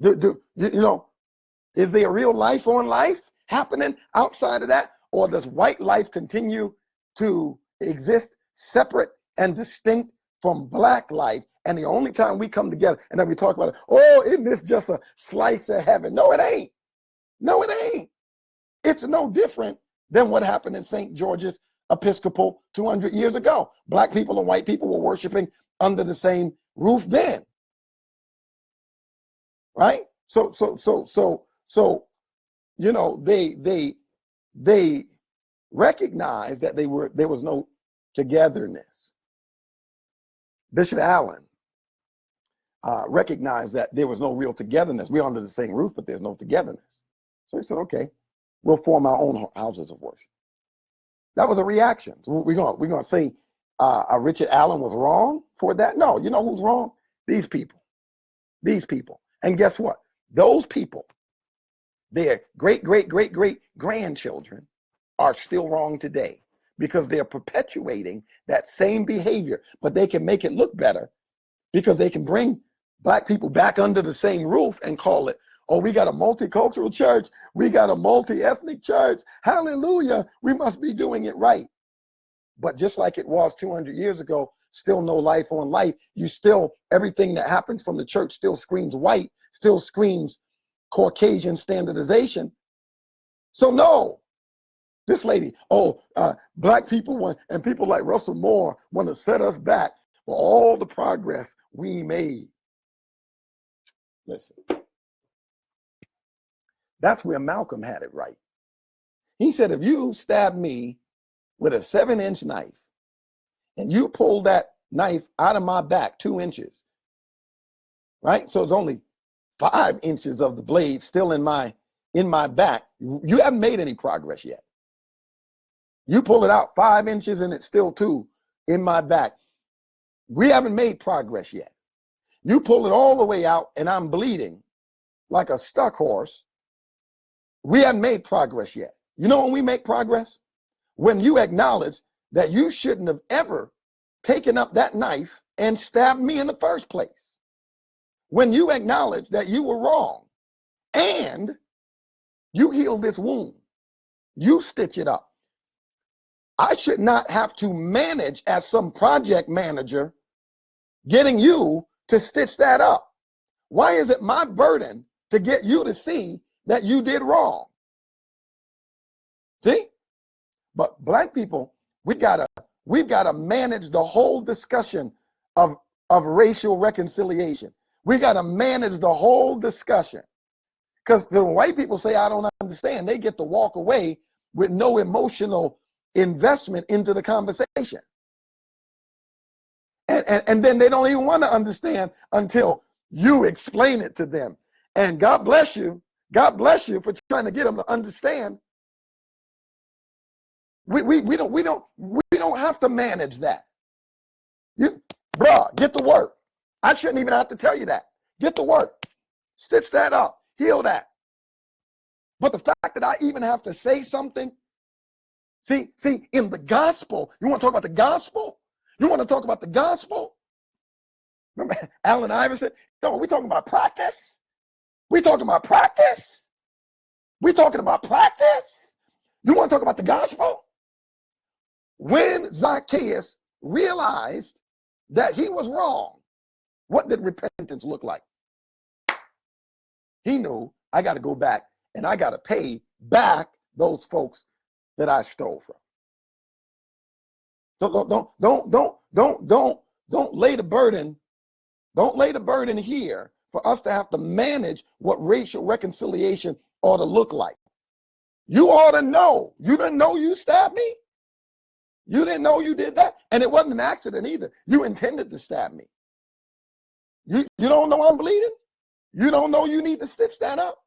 Is there real life on life happening outside of that? Or does white life continue to exist separate and distinct from black life? And the only time we come together, and then we talk about it, oh, isn't this just a slice of heaven? No, it ain't. No, it ain't. It's no different than what happened in St. George's Episcopal 200 years ago. Black people and white people were worshiping under the same roof then. Right? So they recognized that there was no togetherness. Bishop Allen recognized that there was no real togetherness. We're under the same roof, but there's no togetherness. So he said, okay, we'll form our own houses of worship. That was a reaction. We're going to say Richard Allen was wrong for that? No, you know who's wrong? These people. And guess what? Those people their great, great, great, great grandchildren are still wrong today because they're perpetuating that same behavior, but they can make it look better because they can bring Black people back under the same roof and call it, oh, we got a multicultural church. We got a multi-ethnic church. Hallelujah. We must be doing it right. But just like it was 200 years ago, still no life on life. You still, everything that happens from the church still screams white, still screams Caucasian standardization. So no, this lady, Black people want, and people like Russell Moore want to set us back for all the progress we made. Listen, that's where Malcolm had it right. He said, if you stab me with a 7-inch knife and you pull that knife out of my back 2 inches, right? So it's only 5 inches of the blade still in my back. You haven't made any progress yet. You pull it out 5 inches and it's still 2 in my back. We haven't made progress yet. You pull it all the way out and I'm bleeding like a stuck horse. We haven't made progress yet. You know when we make progress? When you acknowledge that you shouldn't have ever taken up that knife and stabbed me in the first place. When you acknowledge that you were wrong and you heal this wound, you stitch it up. I should not have to manage as some project manager getting you to stitch that up. Why is it my burden to get you to see that you did wrong? See? But Black people, we've got to manage the whole discussion of racial reconciliation. We got to manage the whole discussion. Because the white people say, I don't understand. They get to walk away with no emotional investment into the conversation. And then they don't even want to understand until you explain it to them. And God bless you. God bless you for trying to get them to understand. We don't have to manage that. Bruh, get to work. I shouldn't even have to tell you that. Get to work. Stitch that up. Heal that. But the fact that I even have to say something, see, in the gospel, you want to talk about the gospel? You want to talk about the gospel? Remember Allen Iverson? No, we talking about practice? We talking about practice? We talking about practice? You want to talk about the gospel? When Zacchaeus realized that he was wrong, what did repentance look like? He knew, I got to go back and I got to pay back those folks that I stole from. So don't lay the burden. Don't lay the burden here for us to have to manage what racial reconciliation ought to look like. You ought to know. You didn't know you stabbed me? You didn't know you did that? And it wasn't an accident either. You intended to stab me. You don't know I'm bleeding? You don't know you need to stitch that up?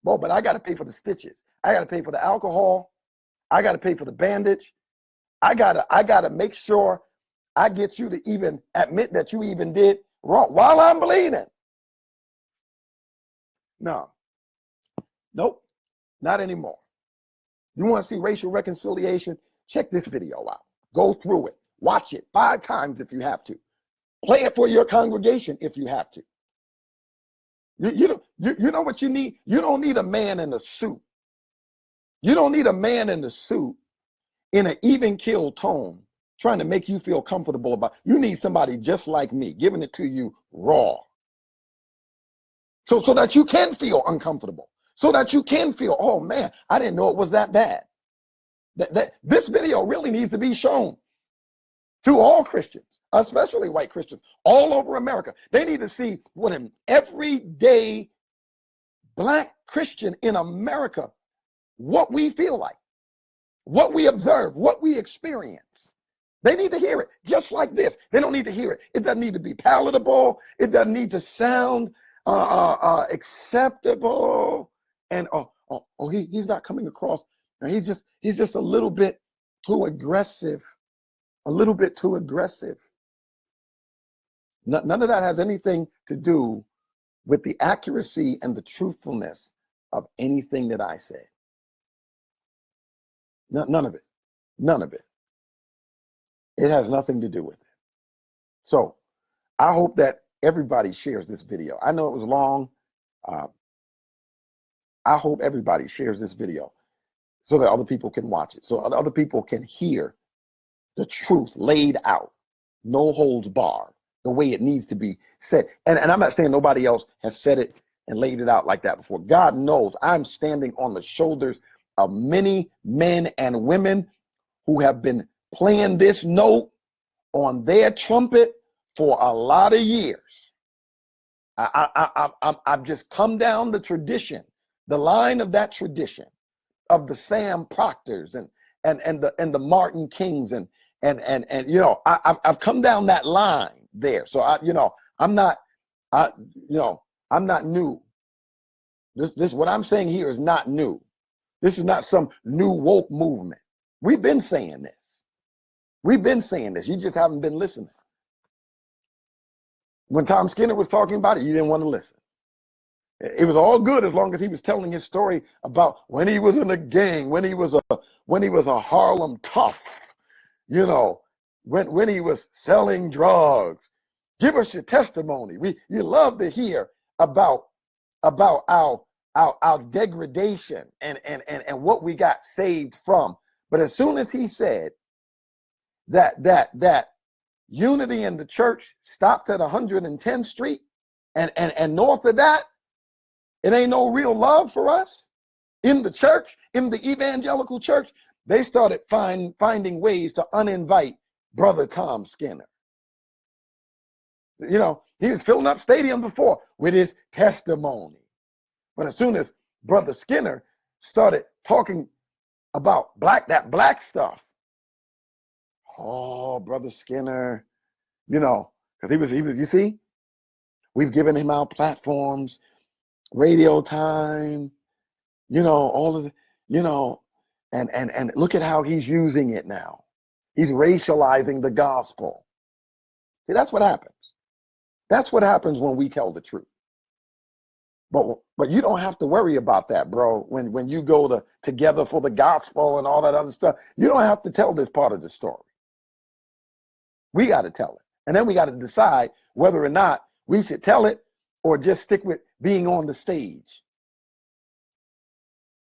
Well, but I got to pay for the stitches. I got to pay for the alcohol. I got to pay for the bandage. I gotta make sure I get you to even admit that you even did wrong while I'm bleeding. No. Nope. Not anymore. You want to see racial reconciliation? Check this video out. Go through it. Watch it 5 times if you have to. Play it for your congregation if you have to. You know what you need? You don't need a man in a suit. You don't need a man in the suit in an even keel tone trying to make you feel comfortable about. You need somebody just like me giving it to you raw. So that you can feel uncomfortable. So that you can feel, oh man, I didn't know it was that bad. That this video really needs to be shown to all Christians, especially white Christians, all over America. They need to see what an everyday Black Christian in America, what we feel like, what we observe, what we experience. They need to hear it just like this. They don't need to hear it. It doesn't need to be palatable. It doesn't need to sound acceptable. And he's not coming across. He's just a little bit too aggressive. A little bit too aggressive. None of that has anything to do with the accuracy and the truthfulness of anything that I said. None of it. None of it. It has nothing to do with it. So I hope that everybody shares this video. I know it was long. I hope everybody shares this video so that other people can watch it, so other people can hear the truth laid out, no holds barred, the way it needs to be said. And I'm not saying nobody else has said it and laid it out like that before. God knows I'm standing on the shoulders of many men and women who have been playing this note on their trumpet for a lot of years. I've just come down the tradition, the line of that tradition of the Sam Proctors and the Martin Kings and you know, I've come down that line there. So I'm not new. This what I'm saying here is not new. This is not some new woke movement. We've been saying this. We've been saying this. You just haven't been listening. When Tom Skinner was talking about it, you didn't want to listen. It was all good as long as he was telling his story about when he was in a gang, when he was a Harlem tough, you know, when he was selling drugs. Give us your testimony. You love to hear about our degradation and what we got saved from. But as soon as he said that unity in the church stopped at 110th Street and north of that, it ain't no real love for us in the church, in the evangelical church. They started finding ways to uninvite Brother Tom Skinner. You know, he was filling up stadiums before with his testimony. But as soon as Brother Skinner started talking about that black stuff, oh, Brother Skinner, you know, because he was, you see, we've given him our platforms, radio time, you know, all of the, you know, and look at how he's using it now. He's racializing the gospel. See, that's what happens. That's what happens when we tell the truth. But you don't have to worry about that, bro. When you go to Together for the Gospel and all that other stuff, you don't have to tell this part of the story. We got to tell it. And then we got to decide whether or not we should tell it or just stick with being on the stage.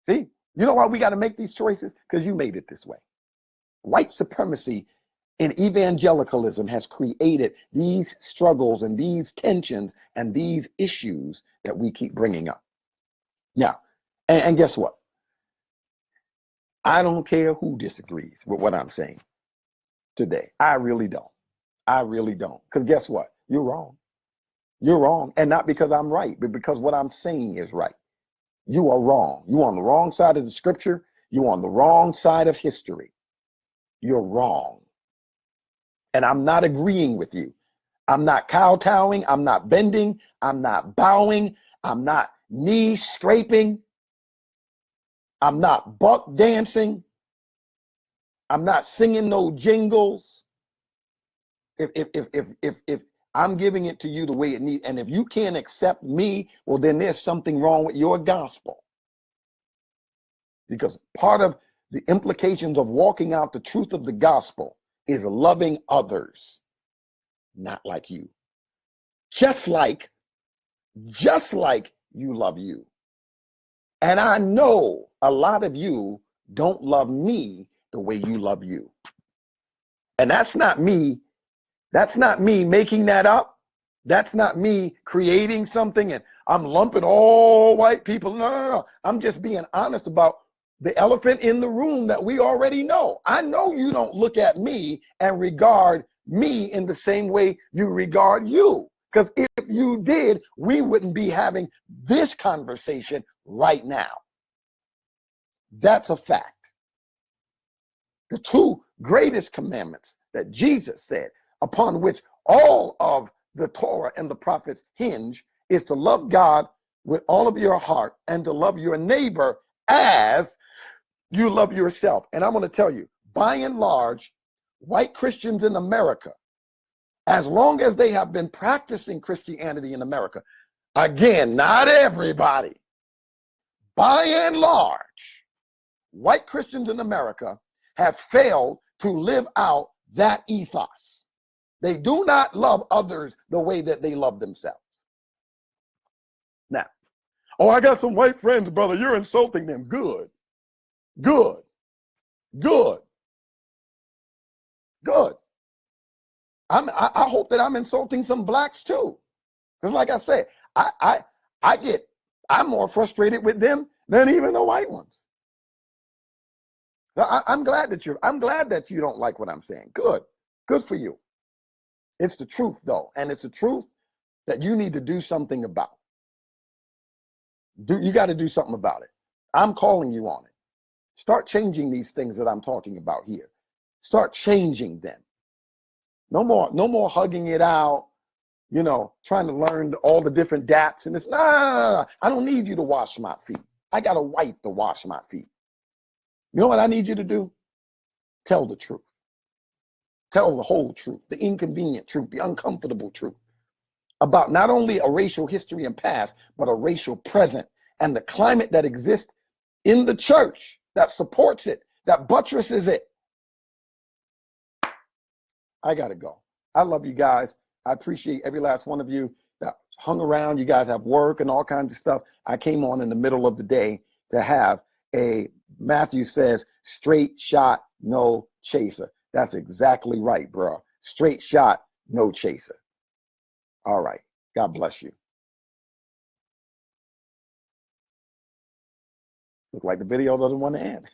See, you know why we got to make these choices? Because you made it this way. White supremacy in evangelicalism has created these struggles and these tensions and these issues that we keep bringing up. Now, and guess what? I don't care who disagrees with what I'm saying today. I really don't. I really don't. Because guess what? You're wrong. You're wrong. And not because I'm right, but because what I'm saying is right. You are wrong. You're on the wrong side of the scripture. You're on the wrong side of history. You're wrong. And I'm not agreeing with you. I'm not kowtowing. I'm not bending. I'm not bowing. I'm not knee scraping. I'm not buck dancing. I'm not singing no jingles. If I'm giving it to you the way it needs, and if you can't accept me, well, then there's something wrong with your gospel. Because part of the implications of walking out the truth of the gospel is loving others, not like you. Just like you love you. And I know a lot of you don't love me the way you love you. And that's not me making that up. That's not me creating something and I'm lumping all white people. No. I'm just being honest about the elephant in the room that we already know. I know you don't look at me and regard me in the same way you regard you. Because if you did, we wouldn't be having this conversation right now. That's a fact. The two greatest commandments that Jesus said, upon which all of the Torah and the prophets hinge, is to love God with all of your heart and to love your neighbor as you love yourself. And I'm going to tell you, by and large, white Christians in America, as long as they have been practicing Christianity in America, again, not everybody, by and large, white Christians in America have failed to live out that ethos. They do not love others the way that they love themselves. Now, oh, I got some white friends, brother. You're insulting them. Good, good, good, good. I hope that I'm insulting some blacks too. Because like I said, I'm more frustrated with them than even the white ones. I'm glad that you don't like what I'm saying. Good for you. It's the truth though, and it's the truth that you need to do something about. You got to do something about it. I'm calling you on it. Start changing these things that I'm talking about here. Start changing them. No more hugging it out, trying to learn all the different daps and this. No. I don't need you to wash my feet. I got a wife to wash my feet. You know what I need you to do? Tell the truth. Tell the whole truth, the inconvenient truth, the uncomfortable truth about not only a racial history and past, but a racial present and the climate that exists in the church that supports it, that buttresses it. I got to go. I love you guys. I appreciate every last one of you that hung around. You guys have work and all kinds of stuff. I came on in the middle of the day to have Matthew says, straight shot, no chaser. That's exactly right, bro. Straight shot, no chaser. All right. God bless you. Look like the video doesn't want to end.